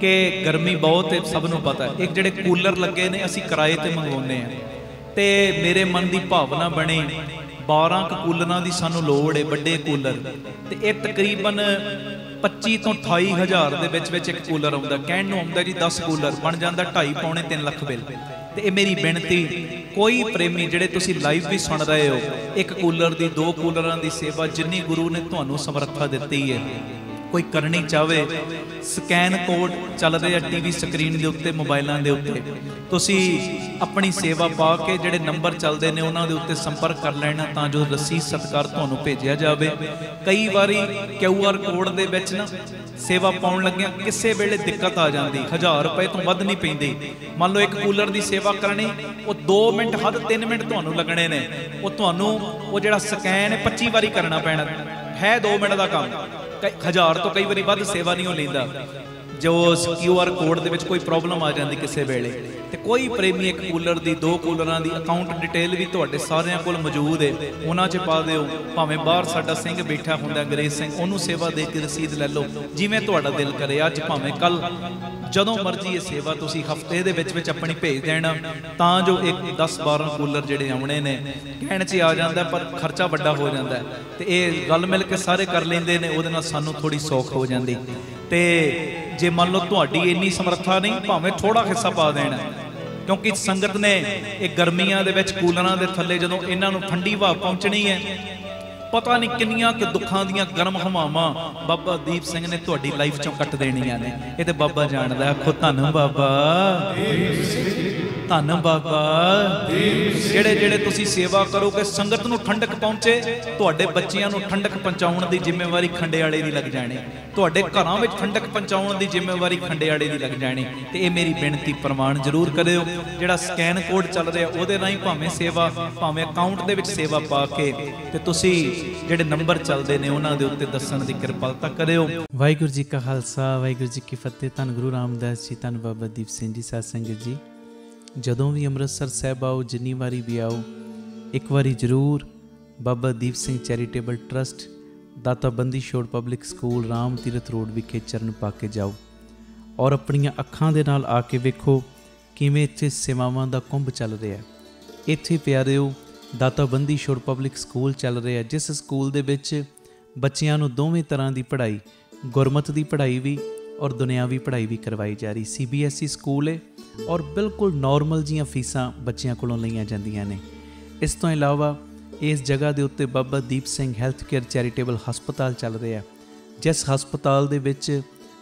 ਕਿ ਗਰਮੀ ਬਹੁਤ ਹੈ, ਸਭ ਨੂੰ ਪਤਾ। ਇੱਕ ਜਿਹੜੇ ਕੂਲਰ ਲੱਗੇ ਨੇ ਅਸੀਂ ਕਿਰਾਏ ਤੇ ਮੰਗਵਾਉਂਦੇ ਆ, ਤੇ ਮੇਰੇ ਮਨ ਦੀ ਭਾਵਨਾ ਬਣੀ 12 ਕੂਲਰਾਂ ਦੀ ਸਾਨੂੰ ਲੋੜ ਹੈ, ਵੱਡੇ ਕੂਲਰ। ਤੇ ਇਹ ਤਕਰੀਬਨ 25 ਤੋਂ 28 ਹਜ਼ਾਰ ਦੇ ਵਿੱਚ ਇੱਕ ਕੂਲਰ ਆਉਂਦਾ। ਕਹਿਣ ਨੂੰ ਆਉਂਦਾ ਜੀ 10 ਕੂਲਰ ਬਣ ਜਾਂਦਾ 2.5 ਪੌਣੇ 3 ਲੱਖ ਬਿੱਲ। ਤੇ ਇਹ ਮੇਰੀ ਬੇਨਤੀ, ਕੋਈ ਪ੍ਰੇਮੀ ਜਿਹੜੇ ਤੁਸੀਂ ਲਾਈਵ ਵੀ ਸੁਣ ਰਹੇ ਹੋ, ਇੱਕ ਕੂਲਰ ਦੀ 2 ਕੂਲਰਾਂ ਦੀ ਸੇਵਾ ਜਿੰਨੀ ਗੁਰੂ ਨੇ ਤੁਹਾਨੂੰ ਸਮਰੱਥਾ ਦਿੱਤੀ ਹੈ, ਕੋਈ ਕਰਨੀ ਚਾਹਵੇ, ਸਕੈਨ ਕੋਡ ਚੱਲ ਰਿਹਾ ਟੀਵੀ ਸਕਰੀਨ ਦੇ ਉੱਤੇ, ਮੋਬਾਈਲਾਂ ਦੇ ਉੱਤੇ, ਤੁਸੀਂ ਆਪਣੀ ਸੇਵਾ ਪਾ ਕੇ ਜਿਹੜੇ ਨੰਬਰ ਚੱਲਦੇ ਨੇ ਉਹਨਾਂ ਦੇ ਉੱਤੇ ਸੰਪਰਕ ਕਰ ਲੈਣਾ, ਤਾਂ ਜੋ ਰਸੀਦ ਸਤਿਕਾਰ ਤੁਹਾਨੂੰ ਭੇਜਿਆ ਜਾਵੇ। ਕਈ ਵਾਰੀ QR ਕੋਡ ਦੇ ਵਿੱਚ ਨਾ ਸੇਵਾ ਪਾਉਣ ਲੱਗਿਆ ਕਿਸੇ ਵੇਲੇ ਦਿੱਕਤ ਆ ਜਾਂਦੀ, 1000 ਰੁਪਏ ਤੋਂ ਵੱਧ ਨਹੀਂ ਪੈਂਦੀ। ਮੰਨ ਲਓ ਇੱਕ ਕੂਲਰ ਦੀ ਸੇਵਾ ਕਰਨੀ, ਉਹ 2 ਮਿੰਟ ਹੱਦ 3 ਮਿੰਟ ਤੁਹਾਨੂੰ ਲੱਗਣੇ ਨੇ। ਉਹ ਤੁਹਾਨੂੰ ਉਹ ਜਿਹੜਾ ਸਕੈਨ 25 ਵਾਰੀ ਕਰਨਾ ਪੈਣਾ ਹੈ, 2 ਮਿੰਟ ਦਾ ਕੰਮ। 1000 ਤੋਂ ਕਈ ਵਾਰੀ ਵੱਧ ਸੇਵਾ ਨਹੀਂ ਉਹ ਲੈਂਦਾ। ਜੋ QR ਕੋਡ ਦੇ ਵਿੱਚ ਕੋਈ ਪ੍ਰੋਬਲਮ ਆ ਜਾਂਦੀ ਕਿਸੇ ਵੇਲੇ, ਤੇ ਕੋਈ ਪ੍ਰੇਮੀ ਇੱਕ ਕੂਲਰ ਦੀ 2 ਕੂਲਰਾਂ ਦੀ ਅਕਾਊਂਟ ਡਿਟੇਲ ਵੀ ਤੁਹਾਡੇ ਸਾਰਿਆਂ ਕੋਲ ਮੌਜੂਦ ਹੈ, ਉਹਨਾਂ 'ਚ ਪਾ ਦਿਓ। ਭਾਵੇਂ ਬਾਹਰ ਸਾਡਾ ਸਿੰਘ ਬੈਠਾ ਹੁੰਦਾ ਅੰਗਰੇਜ਼ ਸਿੰਘ, ਉਹਨੂੰ ਸੇਵਾ ਦੇ ਕੇ ਰਸੀਦ ਲੈ ਲਓ, ਜਿਵੇਂ ਤੁਹਾਡਾ ਦਿਲ ਕਰੇ। ਅੱਜ ਭਾਵੇਂ ਕੱਲ, ਜਦੋਂ ਮਰਜ਼ੀ ਇਹ ਸੇਵਾ ਤੁਸੀਂ ਹਫਤੇ ਦੇ ਵਿੱਚ ਆਪਣੀ ਭੇਜ ਦੇਣਾ, ਤਾਂ ਜੋ ਇੱਕ 10-12 ਕੂਲਰ ਜਿਹੜੇ ਆਉਣੇ ਨੇ ਕਹਿਣ 'ਚ ਆ ਜਾਂਦਾ, ਪਰ ਖਰਚਾ ਵੱਡਾ ਹੋ ਜਾਂਦਾ। ਤੇ ਇਹ ਰਲ ਮਿਲ ਕੇ ਸਾਰੇ ਕਰ ਲੈਂਦੇ ਨੇ, ਉਹਦੇ ਨਾਲ ਸਾਨੂੰ ਥੋੜੀ ਸੌਖ ਹੋ ਜਾਂਦੀ। ਤੇ ਜੇ ਮੰਨ ਲਓ ਤੁਹਾਡੀ ਇੰਨੀ ਸਮਰੱਥਾ ਨਹੀਂ, ਭਾਵੇਂ ਥੋੜਾ ਹਿੱਸਾ ਪਾ ਦੇਣਾ, ਕਿਉਂਕਿ ਸੰਗਤ ਨੇ ਇਹ ਗਰਮੀਆਂ ਦੇ ਵਿੱਚ ਕੂਲਰਾਂ ਦੇ ਥੱਲੇ ਜਦੋਂ ਇਹਨਾਂ ਨੂੰ ਠੰਡੀ ਹਵਾ ਪਹੁੰਚਣੀ ਹੈ, ਪਤਾ ਨਹੀਂ ਕਿੰਨੀਆਂ ਕਿ ਦੁੱਖਾਂ ਦੀਆਂ ਗਰਮ ਹਵਾਵਾਂ ਬਾਬਾ ਦੀਪ ਸਿੰਘ ਨੇ ਤੁਹਾਡੀ ਲਾਈਫ ਚੋਂ ਕੱਟ ਦੇਣੀਆਂ ਨੇ। ਇਹ ਤੇ ਬਾਬਾ ਜਾਣਦਾ। ਆਖੋ ਧੰਨ ਬਾਬਾ, ਧੰਨ ਬਾਬਾ। ਜਿਹੜੇ ਤੁਸੀਂ ਸੇਵਾ ਕਰੋਗੇ, ਸੰਗਤ ਨੂੰ ਠੰਡਕ ਪਹੁੰਚੇ, ਤੁਹਾਡੇ ਬੱਚਿਆਂ ਨੂੰ ਠੰਡਕ ਪਹੁੰਚਾਉਣ ਦੀ ਜ਼ਿੰਮੇਵਾਰੀ ਖੰਡੇਵਾਲੇ ਦੀ ਲੱਗ ਜਾਣੀ, ਤੁਹਾਡੇ ਘਰਾਂ ਵਿੱਚ ਠੰਡਕ ਪਹੁੰਚਾਉਣ ਦੀ ਜ਼ਿੰਮੇਵਾਰੀ ਖੰਡੇਵਾਲੇ ਦੀ ਲੱਗ ਜਾਣੀ। ਤੇ ਇਹ ਮੇਰੀ ਬੇਨਤੀ ਪ੍ਰਮਾਣ ਜ਼ਰੂਰ ਕਰਿਓ। ਜਿਹੜਾ ਸਕੈਨ ਕੋਡ ਚੱਲ ਰਿਹਾ ਉਹਦੇ ਰਾਹੀਂ ਭਾਵੇਂ ਸੇਵਾ, ਭਾਵੇਂ ਅਕਾਊਂਟ ਦੇ ਵਿੱਚ ਸੇਵਾ ਪਾ ਕੇ, ਤੇ ਤੁਸੀਂ ਜਿਹੜੇ ਨੰਬਰ ਚੱਲਦੇ ਨੇ ਉਹਨਾਂ ਦੇ ਉੱਤੇ ਦੱਸਣ ਦੀ ਕਿਰਪਾਲਤਾ ਕਰਿਓ। ਵਾਹਿਗੁਰੂ ਜੀ ਕਾ ਖਾਲਸਾ, ਵਾਹਿਗੁਰੂ ਜੀ ਕੀ ਫਤਿਹ। ਧੰਨ ਗੁਰੂ ਰਾਮਦਾਸ ਜੀ, ਧੰਨ ਬਾਬਾ ਦੀਪ ਸਿੰਘ ਜੀ। ਸਾਧ ਸੰਗਤ ਜੀ, ਜਦੋਂ ਵੀ ਅੰਮ੍ਰਿਤਸਰ ਸਾਹਿਬ ਆਓ, ਜਿੰਨੀ ਵਾਰੀ ਵੀ ਆਓ, ਇੱਕ ਵਾਰੀ ਜ਼ਰੂਰ ਬਾਬਾ ਦੀਪ ਸਿੰਘ ਚੈਰੀਟੇਬਲ ਟਰਸਟ, ਦਾਤਾ Bandi Chhor public school, Ram Tirath road ਵਿਖੇ ਚਰਨ ਪਾ ਕੇ ਜਾਓ, ਔਰ ਆਪਣੀਆਂ ਅੱਖਾਂ ਦੇ ਨਾਲ ਆ ਕੇ ਵੇਖੋ ਕਿਵੇਂ ਇੱਥੇ ਸੇਵਾਵਾਂ ਦਾ ਕੁੰਭ ਚੱਲ ਰਿਹਾ। ਇੱਥੇ ਪਿਆਰਿਓ ਦਾਤਾ ਬੰਦੀ ਛੋੜ ਪਬਲਿਕ ਸਕੂਲ ਚੱਲ ਰਿਹਾ, ਜਿਸ ਸਕੂਲ ਦੇ ਵਿੱਚ ਬੱਚਿਆਂ ਨੂੰ ਦੋਵੇਂ ਤਰ੍ਹਾਂ ਦੀ ਪੜ੍ਹਾਈ, ਗੁਰਮਤ ਦੀ ਪੜ੍ਹਾਈ ਵੀ ਔਰ ਦੁਨਿਆਵੀ ਪੜ੍ਹਾਈ ਵੀ ਕਰਵਾਈ ਜਾ ਰਹੀ। CBSE ਸਕੂਲ ਹੈ ਔਰ ਬਿਲਕੁਲ ਨੋਰਮਲ ਜੀਆਂ ਫੀਸਾਂ ਬੱਚਿਆਂ ਕੋਲੋਂ ਲਈਆਂ ਜਾਂਦੀਆਂ ਨੇ। ਇਸ ਤੋਂ ਇਲਾਵਾ ਇਸ ਜਗ੍ਹਾ ਦੇ ਉੱਤੇ Baba Deep Singh health care charitable ਹਸਪਤਾਲ ਚੱਲ ਰਿਹਾ, ਜਿਸ ਹਸਪਤਾਲ ਦੇ ਵਿੱਚ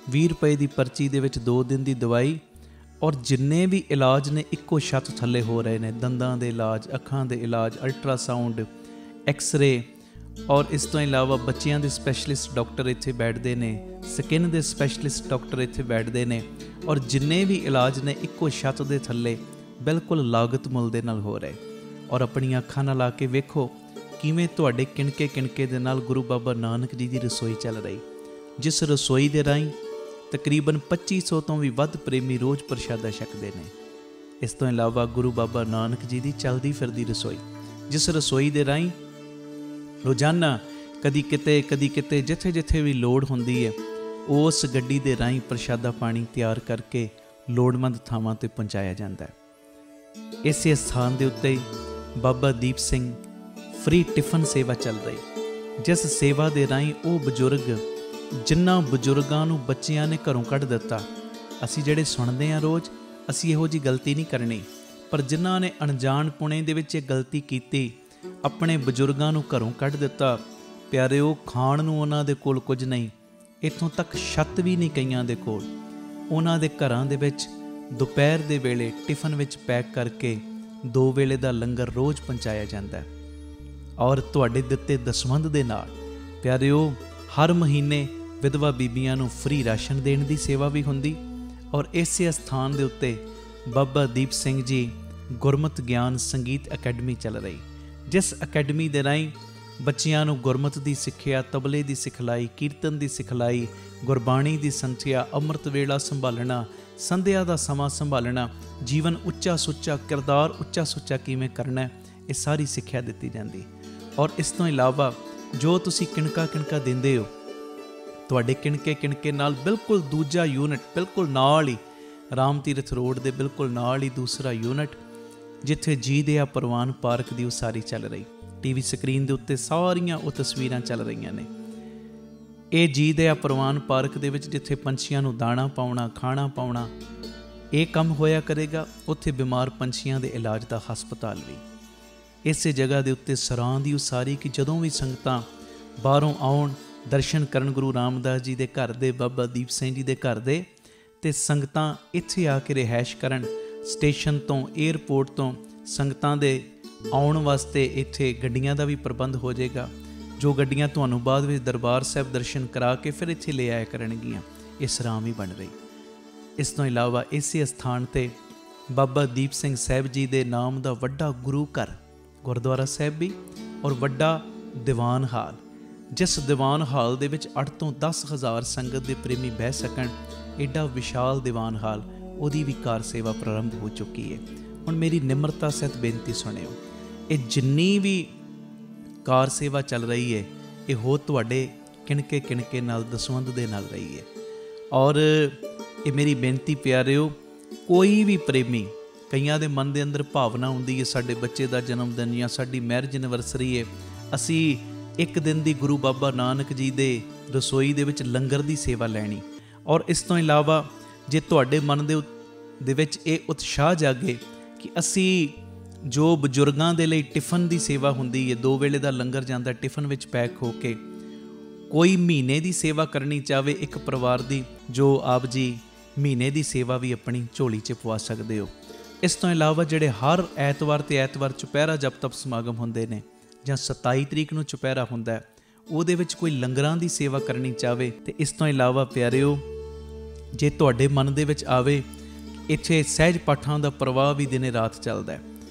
20 ਰੁਪਏ ਦੀ ਪਰਚੀ ਦੇ ਵਿੱਚ 2 ਦਿਨ ਦੀ ਦਵਾਈ ਔਰ ਜਿੰਨੇ ਵੀ ਇਲਾਜ ਨੇ ਇੱਕੋ ਛੱਤ ਥੱਲੇ ਹੋ ਰਹੇ ਨੇ। ਦੰਦਾਂ ਦੇ ਇਲਾਜ, ਅੱਖਾਂ ਦੇ ਇਲਾਜ, ਅਲਟਰਾਸਾਊਂਡ, ਐਕਸਰੇ ਔਰ ਇਸ ਤੋਂ ਇਲਾਵਾ ਬੱਚਿਆਂ ਦੇ ਸਪੈਸ਼ਲਿਸਟ ਡਾਕਟਰ ਇੱਥੇ ਬੈਠਦੇ ਨੇ, ਸਕਿਨ ਦੇ ਸਪੈਸ਼ਲਿਸਟ ਡਾਕਟਰ ਇੱਥੇ ਬੈਠਦੇ ਨੇ, ਔਰ ਜਿੰਨੇ ਵੀ ਇਲਾਜ ਨੇ ਇੱਕੋ ਛੱਤ ਦੇ ਥੱਲੇ ਬਿਲਕੁਲ ਲਾਗਤ ਮੁੱਲ ਦੇ ਨਾਲ ਹੋ ਰਹੇ। ਔਰ ਆਪਣੀਆਂ ਅੱਖਾਂ ਨਾਲ ਲਾ ਕੇ ਵੇਖੋ ਕਿਵੇਂ ਤੁਹਾਡੇ ਕਿਣਕੇ ਕਿਣਕੇ ਦੇ ਨਾਲ ਗੁਰੂ ਬਾਬਾ ਨਾਨਕ ਜੀ ਦੀ ਰਸੋਈ ਚੱਲ ਰਹੀ, ਜਿਸ ਰਸੋਈ ਦੇ ਰਾਹੀਂ ਤਕਰੀਬਨ 2500 ਤੋਂ ਵੀ ਵੱਧ ਪ੍ਰੇਮੀ ਰੋਜ਼ ਪ੍ਰਸ਼ਾਦਾ ਛਕਦੇ ਨੇ। ਇਸ ਤੋਂ ਇਲਾਵਾ ਗੁਰੂ ਬਾਬਾ ਨਾਨਕ ਜੀ ਦੀ ਚੱਲਦੀ ਫਿਰਦੀ ਰਸੋਈ, ਜਿਸ ਰਸੋਈ ਦੇ ਰਾਹੀਂ ਰੋਜ਼ਾਨਾ ਕਦੀ ਕਿਤੇ ਜਿੱਥੇ ਜਿੱਥੇ ਵੀ ਲੋੜ ਹੁੰਦੀ ਹੈ ਉਸ ਗੱਡੀ ਦੇ ਰਾਹੀਂ ਪ੍ਰਸ਼ਾਦਾ ਪਾਣੀ ਤਿਆਰ ਕਰਕੇ ਲੋੜਵੰਦ ਥਾਵਾਂ 'ਤੇ ਪਹੁੰਚਾਇਆ ਜਾਂਦਾ ਹੈ। ਇਸੇ ਸਥਾਨ ਦੇ ਉੱਤੇ ਬਾਬਾ ਦੀਪ ਸਿੰਘ ਫ੍ਰੀ ਟਿਫਨ ਸੇਵਾ ਚੱਲ ਰਹੀ, ਜਿਸ ਸੇਵਾ ਦੇ ਰਾਹੀਂ ਉਹ ਬਜ਼ੁਰਗ ਜਿਨ੍ਹਾਂ ਬਜ਼ੁਰਗਾਂ ਨੂੰ ਬੱਚਿਆਂ ਨੇ ਘਰੋਂ ਕੱਢ ਦਿੱਤਾ, ਅਸੀਂ ਜਿਹੜੇ ਸੁਣਦੇ ਹਾਂ ਰੋਜ਼, ਅਸੀਂ ਇਹੋ ਜਿਹੀ ਗਲਤੀ ਨਹੀਂ ਕਰਨੀ, ਪਰ ਜਿਨ੍ਹਾਂ ਨੇ ਅਣਜਾਣ ਪੁਣੇ ਦੇ ਵਿੱਚ ਇਹ ਗਲਤੀ ਕੀਤੀ, ਆਪਣੇ ਬਜ਼ੁਰਗਾਂ ਨੂੰ ਘਰੋਂ ਕੱਢ ਦਿੱਤਾ, ਪਿਆਰਿਓ ਖਾਣ ਨੂੰ ਉਹਨਾਂ ਦੇ ਕੋਲ ਕੁਝ ਨਹੀਂ, ਇੱਥੋਂ ਤੱਕ ਛੱਤ ਵੀ ਨਹੀਂ ਕਈਆਂ ਦੇ ਕੋਲ। ਉਹਨਾਂ ਦੇ ਘਰਾਂ ਦੇ ਵਿੱਚ ਦੁਪਹਿਰ ਦੇ ਵੇਲੇ ਟਿਫਨ ਵਿੱਚ ਪੈਕ ਕਰਕੇ 2 ਵੇਲੇ ਦਾ ਲੰਗਰ ਰੋਜ਼ ਪਹੁੰਚਾਇਆ ਜਾਂਦਾ ਹੈ। ਔਰ ਤੁਹਾਡੇ ਦਿੱਤੇ ਦਸਵੰਧ ਦੇ ਨਾਲ ਪਿਆਰਿਓ ਹਰ ਮਹੀਨੇ ਵਿਧਵਾ ਬੀਬੀਆਂ ਨੂੰ ਫ੍ਰੀ ਰਾਸ਼ਨ ਦੇਣ ਦੀ ਸੇਵਾ ਵੀ ਹੁੰਦੀ। ਔਰ ਇਸੇ ਸਥਾਨ ਦੇ ਉੱਤੇ ਬਾਬਾ ਦੀਪ ਸਿੰਘ ਜੀ ਗੁਰਮਤਿ ਗਿਆਨ ਸੰਗੀਤ ਅਕੈਡਮੀ ਚੱਲ ਰਹੀ, ਜਿਸ ਅਕੈਡਮੀ ਦੇ ਰਾਹੀਂ ਬੱਚਿਆਂ ਨੂੰ ਗੁਰਮਤਿ ਦੀ ਸਿੱਖਿਆ, ਤਬਲੇ ਦੀ ਸਿਖਲਾਈ, ਕੀਰਤਨ ਦੀ ਸਿਖਲਾਈ, ਗੁਰਬਾਣੀ ਦੀ ਸੰਥਿਆ, ਅੰਮ੍ਰਿਤ ਵੇਲਾ ਸੰਭਾਲਣਾ, ਸੰਧਿਆ ਦਾ ਸਮਾਂ ਸੰਭਾਲਣਾ, ਜੀਵਨ ਉੱਚਾ ਸੁੱਚਾ, ਕਿਰਦਾਰ ਉੱਚਾ ਸੁੱਚਾ ਕਿਵੇਂ ਕਰਨਾ, ਇਹ ਸਾਰੀ ਸਿੱਖਿਆ ਦਿੱਤੀ ਜਾਂਦੀ। ਔਰ ਇਸ ਤੋਂ ਇਲਾਵਾ ਜੋ ਤੁਸੀਂ ਕਿਣਕਾ ਕਿਣਕਾ ਦਿੰਦੇ ਹੋ, ਤੁਹਾਡੇ ਕਿਣਕੇ ਕਿਣਕੇ ਨਾਲ ਬਿਲਕੁਲ ਦੂਜਾ ਯੂਨਿਟ ਬਿਲਕੁਲ ਨਾਲ ਹੀ ਰਾਮ ਤੀਰਥ ਰੋਡ ਦੇ ਬਿਲਕੁਲ ਨਾਲ ਹੀ ਦੂਸਰਾ ਯੂਨਿਟ, ਜਿੱਥੇ ਜੀ ਦਿਆ ਪ੍ਰਵਾਨ ਪਾਰਕ ਦੀ ਉਸਾਰੀ ਚੱਲ ਰਹੀ, ਟੀਵੀ ਸਕਰੀਨ ਦੇ ਉੱਤੇ ਸਾਰੀਆਂ ਉਹ ਤਸਵੀਰਾਂ ਚੱਲ ਰਹੀਆਂ ਨੇ। ਇਹ ਜੀ ਦਿਆ ਪ੍ਰਵਾਨ ਪਾਰਕ ਦੇ ਵਿੱਚ ਜਿੱਥੇ ਪੰਛੀਆਂ ਨੂੰ ਦਾਣਾ ਪਾਉਣਾ, ਖਾਣਾ ਪਾਉਣਾ, ਇਹ ਕੰਮ ਹੋਇਆ ਕਰੇਗਾ। ਉੱਥੇ ਬਿਮਾਰ ਪੰਛੀਆਂ ਦੇ ਇਲਾਜ ਦਾ ਹਸਪਤਾਲ ਵੀ। ਇਸੇ ਜਗ੍ਹਾ ਦੇ ਉੱਤੇ ਸਰਾਂ ਦੀ ਉਸਾਰੀ ਕਿ ਜਦੋਂ ਵੀ ਸੰਗਤਾਂ ਬਾਹਰੋਂ ਆਉਣ ਦਰਸ਼ਨ ਕਰਨ ਗੁਰੂ ਰਾਮਦਾਸ ਜੀ ਦੇ ਘਰ ਦੇ, ਬਾਬਾ ਦੀਪ ਸਿੰਘ ਜੀ ਦੇ ਘਰ ਦੇ, ਤੇ ਸੰਗਤਾਂ ਇੱਥੇ ਆ ਕੇ ਰਿਹਾਇਸ਼ ਕਰਨ। ਸਟੇਸ਼ਨ ਤੋਂ, ਏਅਰਪੋਰਟ ਤੋਂ ਸੰਗਤਾਂ ਦੇ ਆਉਣ ਵਾਸਤੇ ਇੱਥੇ ਗੱਡੀਆਂ ਦਾ ਵੀ ਪ੍ਰਬੰਧ ਹੋ ਜਾਏਗਾ, ਜੋ ਗੱਡੀਆਂ ਤੁਹਾਨੂੰ ਬਾਅਦ ਵਿੱਚ ਦਰਬਾਰ ਸਾਹਿਬ ਦਰਸ਼ਨ ਕਰਾ ਕੇ ਫਿਰ ਇੱਥੇ ਲੈ ਆਇਆ ਕਰਨਗੀਆਂ। ਇਹ ਸਰਾਂ ਵੀ ਬਣ ਰਹੀ। ਇਸ ਤੋਂ ਇਲਾਵਾ ਇਸੇ ਸਥਾਨ 'ਤੇ ਬਾਬਾ ਦੀਪ ਸਿੰਘ ਸਾਹਿਬ ਜੀ ਦੇ ਨਾਮ ਦਾ ਵੱਡਾ ਗੁਰੂ ਘਰ, ਗੁਰਦੁਆਰਾ ਸਾਹਿਬ ਵੀ, ਔਰ ਵੱਡਾ ਦੀਵਾਨ ਹਾਲ, ਜਿਸ ਦੀਵਾਨ ਹਾਲ ਦੇ ਵਿੱਚ 8 ਤੋਂ 10,000 ਸੰਗਤ ਦੇ ਪ੍ਰੇਮੀ ਬਹਿ ਸਕਣ। ਐਡਾ ਵਿਸ਼ਾਲ ਦੀਵਾਨ ਹਾਲ, ਉਹਦੀ ਵੀ ਕਾਰ ਸੇਵਾ ਪ੍ਰਾਰੰਭ ਹੋ ਚੁੱਕੀ ਹੈ। ਹੁਣ ਮੇਰੀ ਨਿਮਰਤਾ ਸਹਿਤ ਬੇਨਤੀ ਸੁਣਿਓ, ਇਹ ਜਿੰਨੀ ਵੀ ਕਾਰ ਸੇਵਾ ਚੱਲ ਰਹੀ ਹੈ, ਇਹ ਹੋ ਤੁਹਾਡੇ ਕਿਣਕੇ ਕਿਣਕੇ ਨਾਲ, ਦਸਵੰਧ ਦੇ ਨਾਲ ਰਹੀ ਹੈ। ਔਰ ਇਹ ਮੇਰੀ ਬੇਨਤੀ ਪਿਆਰਿਓ, ਕੋਈ ਵੀ ਪ੍ਰੇਮੀ, ਕਈਆਂ ਦੇ ਮਨ ਦੇ ਅੰਦਰ ਭਾਵਨਾ ਹੁੰਦੀ ਹੈ ਸਾਡੇ ਬੱਚੇ ਦਾ ਜਨਮ ਦਿਨ ਜਾਂ ਸਾਡੀ ਮੈਰਿਜ ਐਨਵਰਸਰੀ ਹੈ, ਅਸੀਂ ਇੱਕ ਦਿਨ ਦੀ ਗੁਰੂ ਬਾਬਾ ਨਾਨਕ ਜੀ ਦੇ ਰਸੋਈ ਦੇ ਵਿੱਚ ਲੰਗਰ ਦੀ ਸੇਵਾ ਲੈਣੀ। ਔਰ ਇਸ ਤੋਂ ਇਲਾਵਾ ਜੇ ਤੁਹਾਡੇ ਮਨ ਦੇ ਵਿੱਚ ਇਹ ਉਤਸ਼ਾਹ ਜਾਗੇ ਕਿ ਅਸੀਂ ਜੋ ਬਜ਼ੁਰਗਾਂ ਦੇ ਲਈ ਟਿਫਨ ਦੀ ਸੇਵਾ ਹੁੰਦੀ ਹੈ, 2 ਵੇਲੇ ਦਾ ਲੰਗਰ ਜਾਂਦਾ ਟਿਫਨ ਵਿੱਚ ਪੈਕ ਹੋ ਕੇ, ਕੋਈ ਮਹੀਨੇ ਦੀ ਸੇਵਾ ਕਰਨੀ ਚਾਹਵੇ ਇੱਕ ਪਰਿਵਾਰ ਦੀ, ਜੋ ਆਪ ਜੀ ਮਹੀਨੇ ਦੀ ਸੇਵਾ ਵੀ ਆਪਣੀ ਝੋਲੀ 'ਚ ਪਵਾ ਸਕਦੇ ਹੋ। ਇਸ ਤੋਂ ਇਲਾਵਾ ਜਿਹੜੇ ਹਰ ਐਤਵਾਰ ਤੇ ਐਤਵਾਰ ਚੁਪਹਿਰਾ ਜਪ ਤਪ ਸਮਾਗਮ ਹੁੰਦੇ ਨੇ, ਜਾਂ 27 ਤਰੀਕ ਨੂੰ ਚੁਪਹਿਰਾ ਹੁੰਦਾ ਹੈ, ਉਹਦੇ ਵਿੱਚ ਕੋਈ ਲੰਗਰਾਂ ਦੀ ਸੇਵਾ ਕਰਨੀ ਚਾਹਵੇ। ਤੇ ਇਸ ਤੋਂ ਇਲਾਵਾ ਪਿਆਰਿਓ, ਜੇ ਤੁਹਾਡੇ ਮਨ ਦੇ ਵਿੱਚ ਆਵੇ ਇੱਥੇ ਸਹਿਜ ਪਾਠਾਂ ਦਾ ਪ੍ਰਵਾਹ ਵੀ ਦਿਨੇ ਰਾਤ ਚੱਲਦਾ ਹੈ,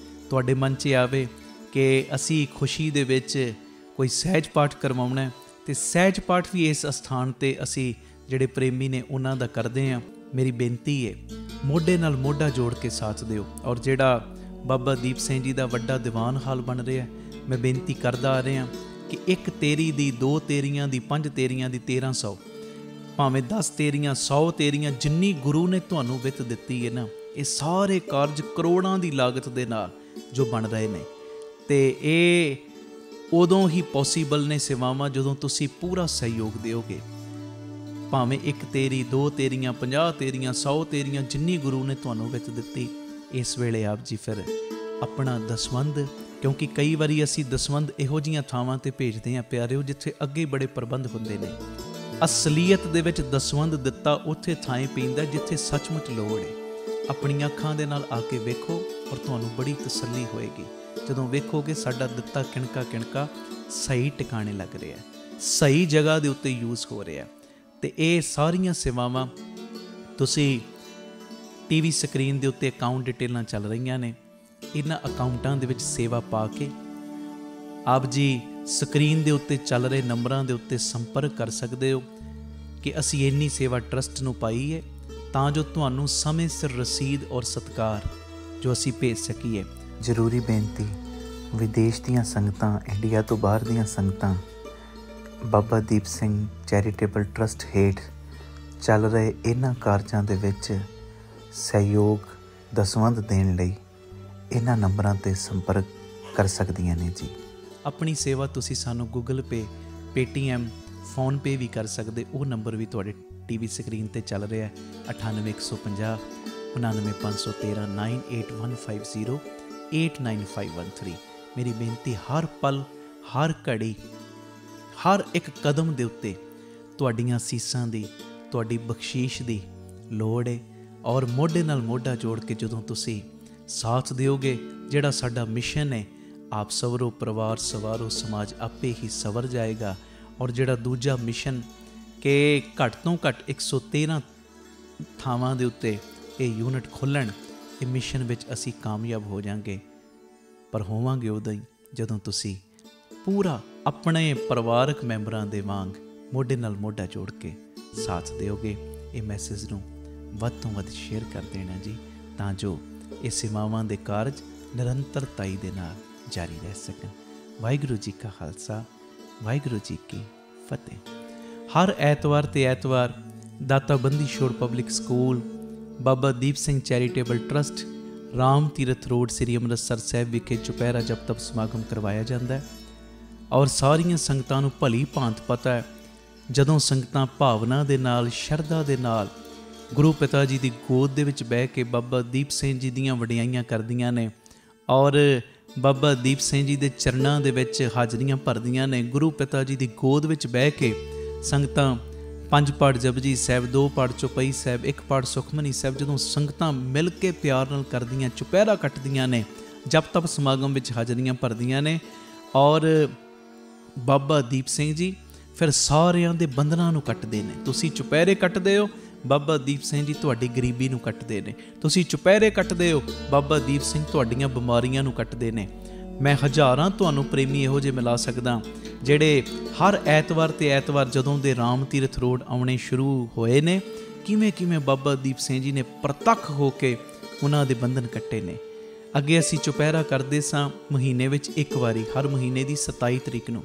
ਤੁਹਾਡੇ ਮਨ 'ਚ ਆਵੇ ਕਿ ਅਸੀਂ ਖੁਸ਼ੀ ਦੇ ਵਿੱਚ ਕੋਈ ਸਹਿਜ ਪਾਠ ਕਰਵਾਉਣਾ, ਤੇ ਸਹਿਜ ਪਾਠ ਵੀ ਇਸ ਅਸਥਾਨ 'ਤੇ ਅਸੀਂ ਜਿਹੜੇ ਪ੍ਰੇਮੀ ਨੇ ਉਹਨਾਂ ਦਾ ਕਰਦੇ ਹਾਂ। ਮੇਰੀ ਬੇਨਤੀ ਹੈ, ਮੋਢੇ ਨਾਲ ਮੋਢਾ ਜੋੜ ਕੇ ਸਾਥ ਦਿਓ। ਔਰ ਜਿਹੜਾ ਬਾਬਾ ਦੀਪ ਸਿੰਘ ਜੀ ਦਾ ਵੱਡਾ ਦੀਵਾਨ ਹਾਲ ਬਣ ਰਿਹਾ, ਮੈਂ ਬੇਨਤੀ ਕਰਦਾ ਆ ਰਿਹਾ ਕਿ 1 ਤੇਰੀ ਦੀ, 2 ਤੇਰੀਆਂ ਦੀ, 5 ਤੇਰੀਆਂ ਦੀ, 1300, ਭਾਵੇਂ 10 ਤੇਰੀਆਂ, 100 ਤੇਰੀਆਂ, ਜਿੰਨੀ ਗੁਰੂ ਨੇ ਤੁਹਾਨੂੰ ਵਿੱਤ ਦਿੱਤੀ ਹੈ ਨਾ, ਇਹ ਸਾਰੇ ਕਾਰਜ ਕਰੋੜਾਂ ਦੀ ਲਾਗਤ ਦੇ ਨਾਲ ਜੋ ਬਣ ਰਹੇ ਨੇ, ਤੇ ਇਹ ਉਦੋਂ ਹੀ ਪੋਸੀਬਲ ਨੇ ਸੇਵਾਵਾਂ ਜਦੋਂ ਤੁਸੀਂ ਪੂਰਾ ਸਹਿਯੋਗ ਦਿਓਗੇ। ਭਾਵੇਂ 1 ਤੇਰੀ, 2 ਤੇਰੀਆਂ, 50 ਤੇਰੀਆਂ, 100 ਤੇਰੀਆਂ, ਜਿੰਨੀ ਗੁਰੂ ਨੇ ਤੁਹਾਨੂੰ ਵਿੱਤ ਦਿੱਤੀ, ਇਸ ਵੇਲੇ ਆਪ ਜੀ ਫਿਰ ਆਪਣਾ ਦਸਵੰਧ, ਕਿਉਂਕਿ ਕਈ ਵਾਰੀ ਅਸੀਂ ਦਸਵੰਧ ਇਹੋ ਜਿਹੀਆਂ ਥਾਵਾਂ 'ਤੇ ਭੇਜਦੇ ਹਾਂ ਪਿਆਰਿਓ, ਜਿੱਥੇ ਅੱਗੇ ਬੜੇ ਪ੍ਰਬੰਧ ਹੁੰਦੇ ਨੇ। ਅਸਲੀਅਤ ਦੇ ਵਿੱਚ ਦਸਵੰਧ ਦਿੱਤਾ ਉੱਥੇ ਥਾਂ ਪੈਂਦਾ ਜਿੱਥੇ ਸੱਚਮੁੱਚ ਲੋੜ ਹੈ। ਆਪਣੀਆਂ ਅੱਖਾਂ ਦੇ ਨਾਲ ਆ ਕੇ ਵੇਖੋ, ਔਰ ਤੁਹਾਨੂੰ ਬੜੀ ਤਸੱਲੀ ਹੋਏਗੀ ਜਦੋਂ ਵੇਖੋਗੇ ਸਾਡਾ ਦਿੱਤਾ ਕਿਣਕਾ ਕਿਣਕਾ ਸਹੀ ਟਿਕਾਣੇ ਲੱਗ ਰਿਹਾ, ਸਹੀ ਜਗ੍ਹਾ ਦੇ ਉੱਤੇ ਯੂਜ਼ ਹੋ ਰਿਹਾ। ਅਤੇ ਇਹ ਸਾਰੀਆਂ ਸੇਵਾਵਾਂ ਤੁਸੀਂ TV ਸਕਰੀਨ ਦੇ ਉੱਤੇ ਅਕਾਊਂਟ ਡਿਟੇਲਾਂ ਚੱਲ ਰਹੀਆਂ ਨੇ, ਇਹਨਾਂ ਅਕਾਊਂਟਾਂ ਦੇ ਵਿੱਚ ਸੇਵਾ ਪਾ ਕੇ ਆਪ ਜੀ ਸਕਰੀਨ ਦੇ ਉੱਤੇ ਚੱਲ ਰਹੇ ਨੰਬਰਾਂ ਦੇ ਉੱਤੇ ਸੰਪਰਕ ਕਰ ਸਕਦੇ ਹੋ ਕਿ ਅਸੀਂ ਇੰਨੀ ਸੇਵਾ ਟਰਸਟ ਨੂੰ ਪਾਈ ਹੈ ਤਾਂ ਜੋ ਤੁਹਾਨੂੰ ਸਮੇਂ ਸਿਰ ਰਸੀਦ ਔਰ ਸਤਿਕਾਰ ਜੋ ਅਸੀਂ ਭੇਜ ਸਕੀਏ। ਜ਼ਰੂਰੀ ਬੇਨਤੀ, ਵਿਦੇਸ਼ ਦੀਆਂ ਸੰਗਤਾਂ, ਇੰਡੀਆ ਤੋਂ ਬਾਹਰ ਦੀਆਂ ਸੰਗਤਾਂ ਬਾਬਾ ਦੀਪ ਸਿੰਘ ਚੈਰੀਟੇਬਲ ਟਰਸਟ ਹੇਠ ਚੱਲ ਰਹੇ ਇਹਨਾਂ ਕਾਰਜਾਂ ਦੇ ਵਿੱਚ ਸਹਿਯੋਗ ਦਸਵੰਧ ਦੇਣ ਲਈ ਇਹਨਾਂ ਨੰਬਰਾਂ 'ਤੇ ਸੰਪਰਕ ਕਰ ਸਕਦੀਆਂ ਨੇ ਜੀ। ਆਪਣੀ ਸੇਵਾ ਤੁਸੀਂ ਸਾਨੂੰ ਗੂਗਲ ਪੇ, ਪੇਟੀਐਮ, ਫੋਨਪੇ ਵੀ ਕਰ ਸਕਦੇ। ਉਹ ਨੰਬਰ ਵੀ ਤੁਹਾਡੇ TV ਸਕਰੀਨ 'ਤੇ ਚੱਲ ਰਿਹਾ 98150 99513 98150 89513। ਮੇਰੀ ਬੇਨਤੀ, ਹਰ ਪਲ, ਹਰ ਘੜੀ, ਹਰ ਇੱਕ ਕਦਮ ਦੇ ਉੱਤੇ ਤੁਹਾਡੀਆਂ ਅਸੀਸਾਂ ਦੀ, ਤੁਹਾਡੀ ਬਖਸ਼ੀਸ਼ ਦੀ ਲੋੜ ਹੈ। ਔਰ ਮੋਢੇ ਨਾਲ ਮੋਢਾ ਜੋੜ ਕੇ ਜਦੋਂ ਤੁਸੀਂ ਸਾਥ ਦਿਓਗੇ, ਜਿਹੜਾ ਸਾਡਾ ਮਿਸ਼ਨ ਹੈ, ਆਪ ਸਵਰੋ ਪਰਿਵਾਰ ਸਵਾਰੋ ਸਮਾਜ ਆਪੇ ਹੀ ਸਵਰ ਜਾਏਗਾ। ਔਰ ਜਿਹੜਾ ਦੂਜਾ ਮਿਸ਼ਨ ਕਿ ਘੱਟ ਤੋਂ ਘੱਟ 113 ਥਾਵਾਂ ਦੇ ਉੱਤੇ ਇਹ ਯੂਨਿਟ ਖੋਲ੍ਹਣ, ਇਹ ਮਿਸ਼ਨ ਵਿੱਚ ਅਸੀਂ ਕਾਮਯਾਬ ਹੋ ਜਾਵਾਂਗੇ। ਪਰ ਹੋਵਾਂਗੇ ਉਦੋਂ ਹੀ ਜਦੋਂ ਤੁਸੀਂ ਪੂਰਾ ਆਪਣੇ ਪਰਿਵਾਰਕ ਮੈਂਬਰਾਂ ਦੇ ਵਾਂਗ ਮੋਢੇ ਨਾਲ ਮੋਢਾ ਜੋੜ ਕੇ ਸਾਥ ਦਿਓਗੇ। ਇਹ ਮੈਸੇਜ ਨੂੰ ਵੱਧ ਤੋਂ ਵੱਧ ਸ਼ੇਅਰ ਕਰ ਦੇਣਾ ਜੀ, ਤਾਂ ਜੋ ਇਹ ਸੇਵਾਵਾਂ ਦੇ ਕਾਰਜ ਨਿਰੰਤਰਤਾਈ ਦੇ ਨਾਲ ਜਾਰੀ ਰਹਿ ਸਕਣ। ਵਾਹਿਗੁਰੂ ਜੀ ਕਾ ਖਾਲਸਾ, ਵਾਹਿਗੁਰੂ ਜੀ ਕੀ ਫਤਿਹ। ਹਰ ਐਤਵਾਰ ਤੇ ਐਤਵਾਰ ਦਾਤਾ Bandi Chhor public school, Baba Deep Singh charitable trust, Ram Tirath road, ਸ੍ਰੀ ਅੰਮ੍ਰਿਤਸਰ ਸਾਹਿਬ ਵਿਖੇ ਚੁਪਹਿਰਾ ਜਪ ਤਪ ਸਮਾਗਮ ਕਰਵਾਇਆ ਜਾਂਦਾ ਹੈ। ਔਰ ਸਾਰੀਆਂ ਸੰਗਤਾਂ ਨੂੰ ਭਲੀ ਭਾਂਤ ਪਤਾ ਹੈ, ਜਦੋਂ ਸੰਗਤਾਂ ਭਾਵਨਾ ਦੇ ਨਾਲ, ਸ਼ਰਧਾ ਦੇ ਨਾਲ ਗੁਰੂ ਪਿਤਾ ਜੀ ਦੀ ਗੋਦ ਦੇ ਵਿੱਚ ਬਹਿ ਕੇ ਬਾਬਾ ਦੀਪ ਸਿੰਘ ਜੀ ਦੀਆਂ ਵਡਿਆਈਆਂ ਕਰਦੀਆਂ ਨੇ ਔਰ ਬਾਬਾ ਦੀਪ ਸਿੰਘ ਜੀ ਦੇ ਚਰਨਾਂ ਦੇ ਵਿੱਚ ਹਾਜ਼ਰੀਆਂ ਭਰਦੀਆਂ ਨੇ, ਗੁਰੂ ਪਿਤਾ ਜੀ ਦੀ ਗੋਦ ਵਿੱਚ ਬਹਿ ਕੇ ਸੰਗਤਾਂ 5 ਪਾਠ ਜਪਜੀ ਸਾਹਿਬ, 2 ਪਾਠ ਚੌਪਈ ਸਾਹਿਬ, 1 ਪਾਠ ਸੁਖਮਨੀ ਸਾਹਿਬ, ਜਦੋਂ ਸੰਗਤਾਂ ਮਿਲ ਕੇ ਪਿਆਰ ਨਾਲ ਕਰਦੀਆਂ, ਚੁਪਹਿਰਾ ਕੱਟਦੀਆਂ ਨੇ, ਜਪ ਤਪ ਸਮਾਗਮ ਵਿੱਚ ਹਾਜ਼ਰੀਆਂ ਭਰਦੀਆਂ ਨੇ। ਔਰ ਬਾਬਾ ਦੀਪ ਸਿੰਘ ਜੀ ਫਿਰ ਸਾਰਿਆਂ ਦੇ ਬੰਧਨਾਂ ਨੂੰ ਕੱਟਦੇ ਨੇ। ਤੁਸੀਂ ਚੁਪਹਿਰੇ ਕੱਟਦੇ ਹੋ, ਬਾਬਾ ਦੀਪ ਸਿੰਘ ਜੀ ਤੁਹਾਡੀ ਗਰੀਬੀ ਨੂੰ ਕੱਟਦੇ ਨੇ। ਤੁਸੀਂ ਚੁਪਹਿਰੇ ਕੱਟਦੇ ਹੋ, ਬਾਬਾ ਦੀਪ ਸਿੰਘ ਤੁਹਾਡੀਆਂ ਬਿਮਾਰੀਆਂ ਨੂੰ ਕੱਟਦੇ ਨੇ। ਮੈਂ ਹਜ਼ਾਰਾਂ ਤੁਹਾਨੂੰ ਪ੍ਰੇਮੀ ਇਹੋ ਜਿਹੇ ਮਿਲਾ ਸਕਦਾ ਜਿਹੜੇ ਹਰ ਐਤਵਾਰ ਤੇ ਐਤਵਾਰ ਜਦੋਂ ਦੇ ਰਾਮ ਤੀਰਥ ਰੋਡ ਆਉਣੇ ਸ਼ੁਰੂ ਹੋਏ ਨੇ, ਕਿਵੇਂ ਬਾਬਾ ਦੀਪ ਸਿੰਘ ਜੀ ਨੇ ਪ੍ਰਤੱਖ ਹੋ ਕੇ ਉਹਨਾਂ ਦੇ ਬੰਧਨ ਕੱਟੇ ਨੇ। ਅੱਗੇ ਅਸੀਂ ਚੁਪਹਿਰਾ ਕਰਦੇ ਸਾਂ ਮਹੀਨੇ ਵਿੱਚ ਇੱਕ ਵਾਰੀ, ਹਰ ਮਹੀਨੇ ਦੀ 27 ਤਰੀਕ ਨੂੰ।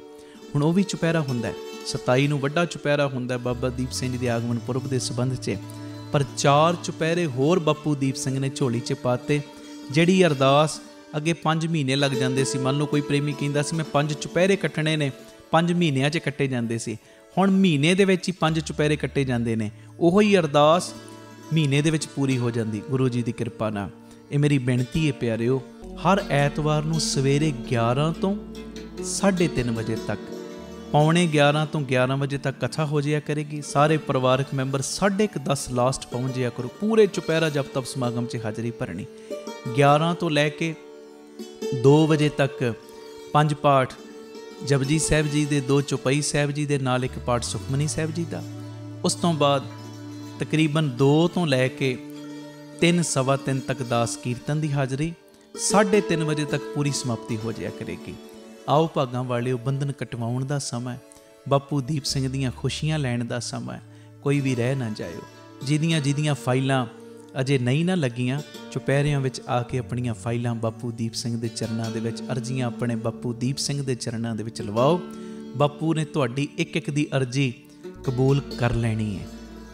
ਹੁਣ ਉਹ ਵੀ ਚੁਪਹਿਰਾ ਹੁੰਦਾ, 27 ਨੂੰ ਵੱਡਾ ਚੁਪਹਿਰਾ ਹੁੰਦਾ ਬਾਬਾ ਦੀਪ ਸਿੰਘ ਜੀ ਦੇ ਆਗਮਨ ਪੁਰਬ ਦੇ ਸੰਬੰਧ 'ਚ। ਪਰ 4 ਚੁਪਹਿਰੇ ਹੋਰ ਬਾਪੂ ਦੀਪ ਸਿੰਘ ਨੇ ਝੋਲੀ 'ਚ ਪਾਤੇ। ਜਿਹੜੀ ਅਰਦਾਸ ਅੱਗੇ 5 ਮਹੀਨੇ ਲੱਗ ਜਾਂਦੇ ਸੀ, ਮੰਨ ਲਓ ਕੋਈ ਪ੍ਰੇਮੀ ਕਹਿੰਦਾ ਸੀ ਮੈਂ 5 ਚੁਪਹਿਰੇ ਕੱਟਣੇ ਨੇ, 5 ਮਹੀਨਿਆਂ 'ਚ ਕੱਟੇ ਜਾਂਦੇ ਸੀ। ਹੁਣ ਮਹੀਨੇ ਦੇ ਵਿੱਚ ਹੀ 5 ਚੁਪਹਿਰੇ ਕੱਟੇ ਜਾਂਦੇ ਨੇ। ਉਹੋ ਹੀ ਅਰਦਾਸ ਮਹੀਨੇ ਦੇ ਵਿੱਚ ਪੂਰੀ ਹੋ ਜਾਂਦੀ ਗੁਰੂ ਜੀ ਦੀ ਕਿਰਪਾ ਨਾਲ। ਇਹ ਮੇਰੀ ਬੇਨਤੀ ਹੈ ਪਿਆਰਿਓ, ਹਰ ਐਤਵਾਰ ਨੂੰ ਸਵੇਰੇ 11 ਤੋਂ 3:30 ਵਜੇ ਤੱਕ, ਪੌਣੇ 11 ਤੋਂ 11 ਵਜੇ ਤੱਕ ਕਥਾ ਹੋ ਜਾਇਆ ਕਰੇਗੀ। ਸਾਰੇ ਪਰਿਵਾਰਕ ਮੈਂਬਰ 10:30 ਲਾਸਟ ਪਹੁੰਚ ਜਾਇਆ ਕਰੋ। ਪੂਰੇ ਚੁਪਹਿਰਾ ਜਪ ਤਪ ਸਮਾਗਮ 'ਚ ਹਾਜ਼ਰੀ ਭਰਨੀ। 11 ਤੋਂ ਲੈ ਕੇ 2 ਵਜੇ ਤੱਕ 5 ਪਾਠ ਜਪਜੀ ਸਾਹਿਬ ਜੀ ਦੇ, 2 ਚੌਪਈ ਸਾਹਿਬ ਜੀ ਦੇ ਨਾਲ 1 ਪਾਠ ਸੁਖਮਨੀ ਸਾਹਿਬ ਜੀ ਦਾ। ਉਸ ਤੋਂ ਬਾਅਦ ਤਕਰੀਬਨ 2 ਤੋਂ ਲੈ ਕੇ 3, ਸਵਾ 3 ਤੱਕ ਦਾਸ ਕੀਰਤਨ ਦੀ ਹਾਜ਼ਰੀ। 3:30 ਵਜੇ ਤੱਕ ਪੂਰੀ ਸਮਾਪਤੀ ਹੋ ਜਾਇਆ ਕਰੇਗੀ। ਆਓ ਭਾਗਾਂ ਵਾਲਿਓ, ਬੰਧਨ ਕਟਵਾਉਣ ਦਾ ਸਮਾਂ, ਬਾਪੂ ਦੀਪ ਸਿੰਘ ਦੀਆਂ ਖੁਸ਼ੀਆਂ ਲੈਣ ਦਾ ਸਮਾਂ। ਕੋਈ ਵੀ ਰਹਿ ਨਾ ਜਾਇਓ। ਜਿਹਦੀਆਂ ਫਾਈਲਾਂ ਅਜੇ ਨਹੀਂ ਨਾ ਲੱਗੀਆਂ, ਚੁਪਹਿਰਿਆਂ ਵਿੱਚ ਆ ਕੇ ਆਪਣੀਆਂ ਫਾਈਲਾਂ ਬਾਪੂ ਦੀਪ ਸਿੰਘ ਦੇ ਚਰਨਾਂ ਦੇ ਵਿੱਚ, ਅਰਜ਼ੀਆਂ ਆਪਣੇ ਬਾਪੂ ਦੀਪ ਸਿੰਘ ਦੇ ਚਰਨਾਂ ਦੇ ਵਿੱਚ ਲਵਾਓ। ਬਾਪੂ ਨੇ ਤੁਹਾਡੀ ਇੱਕ ਦੀ ਅਰਜ਼ੀ ਕਬੂਲ ਕਰ ਲੈਣੀ ਹੈ।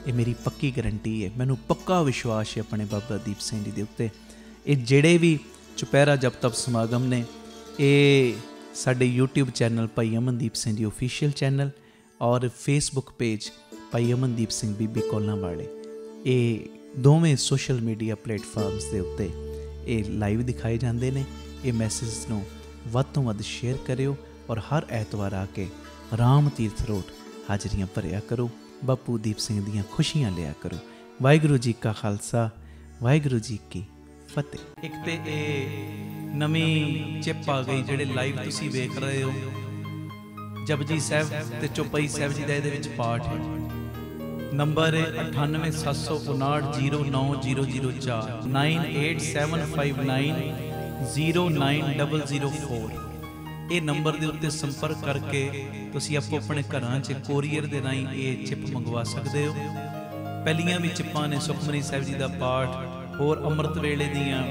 ਇਹ ਮੇਰੀ ਪੱਕੀ ਗਰੰਟੀ ਹੈ। ਮੈਨੂੰ ਪੱਕਾ ਵਿਸ਼ਵਾਸ ਹੈ ਆਪਣੇ ਬਾਬਾ ਦੀਪ ਸਿੰਘ ਜੀ ਦੇ ਉੱਤੇ। ਇਹ ਜਿਹੜੇ ਵੀ ਚੁਪਹਿਰਾ ਜਪ ਤਪ ਸਮਾਗਮ ਨੇ, ਇਹ ਸਾਡੇ YouTube ਚੈਨਲ ਭਾਈ ਅਮਨਦੀਪ ਸਿੰਘ ਜੀ ਓਫੀਸ਼ੀਅਲ ਚੈਨਲ ਔਰ Facebook ਪੇਜ ਭਾਈ ਅਮਨਦੀਪ ਸਿੰਘ ਬੀਬੀ ਕੋਲਾਂ ਵਾਲੇ, ਇਹ ਦੋਵੇਂ ਸੋਸ਼ਲ ਮੀਡੀਆ ਪਲੇਟਫਾਰਮਸ ਦੇ ਉੱਤੇ ਇਹ ਲਾਈਵ ਦਿਖਾਏ ਜਾਂਦੇ ਨੇ। ਇਹ ਮੈਸੇਜ ਨੂੰ ਵੱਧ ਤੋਂ ਵੱਧ ਸ਼ੇਅਰ ਕਰਿਓ ਔਰ ਹਰ ਐਤਵਾਰ ਆ ਕੇ ਰਾਮ ਤੀਰਥ ਰੋਡ ਹਾਜ਼ਰੀਆਂ ਭਰਿਆ ਕਰੋ। ਬਾਪੂ ਦੀਪ ਸਿੰਘ ਦੀਆਂ ਖੁਸ਼ੀਆਂ ਲਿਆ ਕਰੋ। ਵਾਹਿਗੁਰੂ ਜੀ ਕਾ ਖਾਲਸਾ, ਵਾਹਿਗੁਰੂ ਜੀ ਕੀ ਫਤਿਹ। ਇੱਕ ਤੇ ਇਹ ਨਵੀਂ ਚਿਪ ਆ ਗਈ ਜਿਹੜੇ ਲਾਈਵ ਤੁਸੀਂ ਵੇਖ ਰਹੇ ਹੋ, ਜਪਜੀ ਸਾਹਿਬ ਤੇ ਚੌਪਈ ਸਾਹਿਬ ਜੀ ਦਾ ਇਹਦੇ ਵਿੱਚ ਪਾਠ ਹੈ। ਨੰਬਰ ਹੈ 9875590004 9875909004। ਇਹ ਨੰਬਰ ਦੇ ਉੱਤੇ ਸੰਪਰਕ ਕਰਕੇ ਤੁਸੀਂ ਆਪੋ ਆਪਣੇ ਘਰਾਂ 'ਚ ਕੋਰੀਅਰ ਦੇ ਰਾਹੀਂ ਇਹ ਚਿੱਪ ਮੰਗਵਾ ਸਕਦੇ ਹੋ। ਪਹਿਲੀਆਂ ਵੀ ਚਿੱਪਾਂ ਨੇ ਸੁਖਮਨੀ ਸਾਹਿਬ ਜੀ ਦਾ ਪਾਠ, ਹੋਰ ਅੰਮ੍ਰਿਤ ਵੇਲੇ ਦੀਆਂ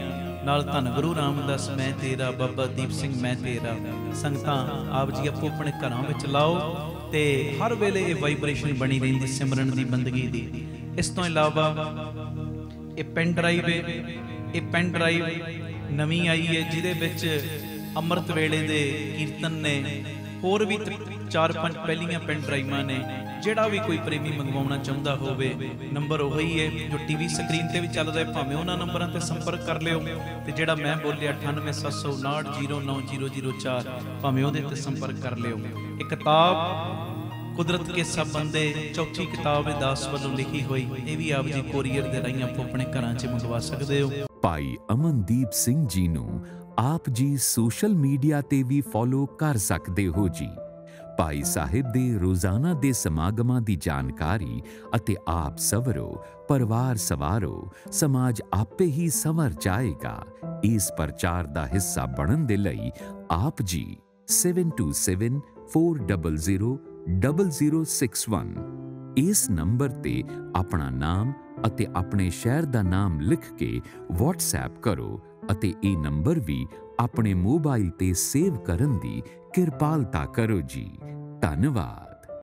ਨਾਲ ਧੰਨ ਗੁਰੂ ਰਾਮਦਾਸ ਮੈਂ ਤੇਰਾ, ਬਾਬਾ ਦੀਪ ਸਿੰਘ ਮੈਂ ਤੇਰਾ। ਸੰਗਤਾਂ ਆਪ ਜੀ ਆਪੋ ਆਪਣੇ ਘਰਾਂ ਵਿੱਚ ਲਾਓ ਤੇ ਹਰ ਵੇਲੇ ਇਹ ਵਾਈਬ੍ਰੇਸ਼ਨ ਬਣੀ ਰਹਿੰਦੀ ਸਿਮਰਨ ਦੀ, ਬੰਦਗੀ ਦੀ। ਇਸ ਤੋਂ ਇਲਾਵਾ ਇਹ ਪੈਨ ਡਰਾਈਵ ਹੈ, ਇਹ ਪੈਨ ਡਰਾਈਵ ਨਵੀਂ ਆਈ ਹੈ ਜਿਹਦੇ ਵਿੱਚ ਅੰਮ੍ਰਿਤ ਵੇਲੇ ਦੇ ਕੀਰਤਨ ਨੇ, ਹੋਰ ਵੀ 4-5 ਪਹਿਲੀਆਂ ਪੈਨ ਡਰਾਈਵਾਂ ਨੇ। ਜਿਹੜਾ ਵੀ ਕੋਈ ਪ੍ਰੇਮੀ ਮੰਗਵਾਉਣਾ ਚਾਹੁੰਦਾ ਹੋਵੇ, ਨੰਬਰ ਉਹੀ ਹੈ ਜੋ ਟੀਵੀ ਸਕਰੀਨ ਤੇ ਵੀ ਚੱਲ ਰਿਹਾ, ਭਾਵੇਂ ਉਹਨਾਂ ਨੰਬਰਾਂ ਤੇ ਸੰਪਰਕ ਕਰ ਲਿਓ, ਤੇ ਜਿਹੜਾ ਮੈਂ ਬੋਲਿਆ 9875909004 ਭਾਵੇਂ ਉਹਦੇ ਤੇ ਸੰਪਰਕ ਕਰ ਲਿਓ। ਇਹ ਕਿਤਾਬ ਕੁਦਰਤ ਕੇ ਸਭ ਬੰਦੇ, ਚੌਥੀ ਕਿਤਾਬ ਹੈ ਦਾਸ ਵੱਲੋਂ ਲਿਖੀ ਹੋਈ, ਇਹ ਵੀ ਆਪ ਜੀ ਕੋਰੀਅਰ ਦੇ ਰਾਹੀਂ ਆਪੋ ਆਪਣੇ ਘਰਾਂ 'ਚ ਮੰਗਵਾ ਸਕਦੇ ਹੋ। ਭਾਈ ਅਮਨਦੀਪ ਸਿੰਘ ਜੀ ਨੂੰ ਆਪ ਜੀ ਸੋਸ਼ਲ ਮੀਡੀਆ ਤੇ ਵੀ ਫੋਲੋ ਕਰ ਸਕਦੇ ਹੋ ਜੀ। ਭਾਈ ਸਾਹਿਬ ਦੇ ਰੋਜ਼ਾਨਾ ਦੇ ਸਮਾਗਮਾਂ ਦੀ ਜਾਣਕਾਰੀ ਅਤੇ ਆਪ ਸਵਰੋ, ਪਰਿਵਾਰ ਸਵਾਰੋ, ਸਮਾਜ ਆਪੇ ਹੀ ਸੰਵਰ ਜਾਏਗਾ। ਇਸ ਪ੍ਰਚਾਰ ਦਾ ਹਿੱਸਾ ਬਣਨ ਦੇ ਲਈ ਆਪ ਜੀ 7274000061 ਇਸ ਨੰਬਰ ਤੇ ਆਪਣਾ ਨਾਮ ਅਤੇ ਆਪਣੇ ਸ਼ਹਿਰ ਦਾ ਨਾਮ ਲਿਖ ਕੇ WhatsApp ਕਰੋ ਅਤੇ ਇਹ ਨੰਬਰ ਵੀ ਆਪਣੇ ਮੋਬਾਈਲ ਤੇ ਸੇਵ ਕਰਨ ਦੀ ਕਿਰਪਾਲਤਾ ਕਰੋ ਜੀ। ਧੰਨਵਾਦ।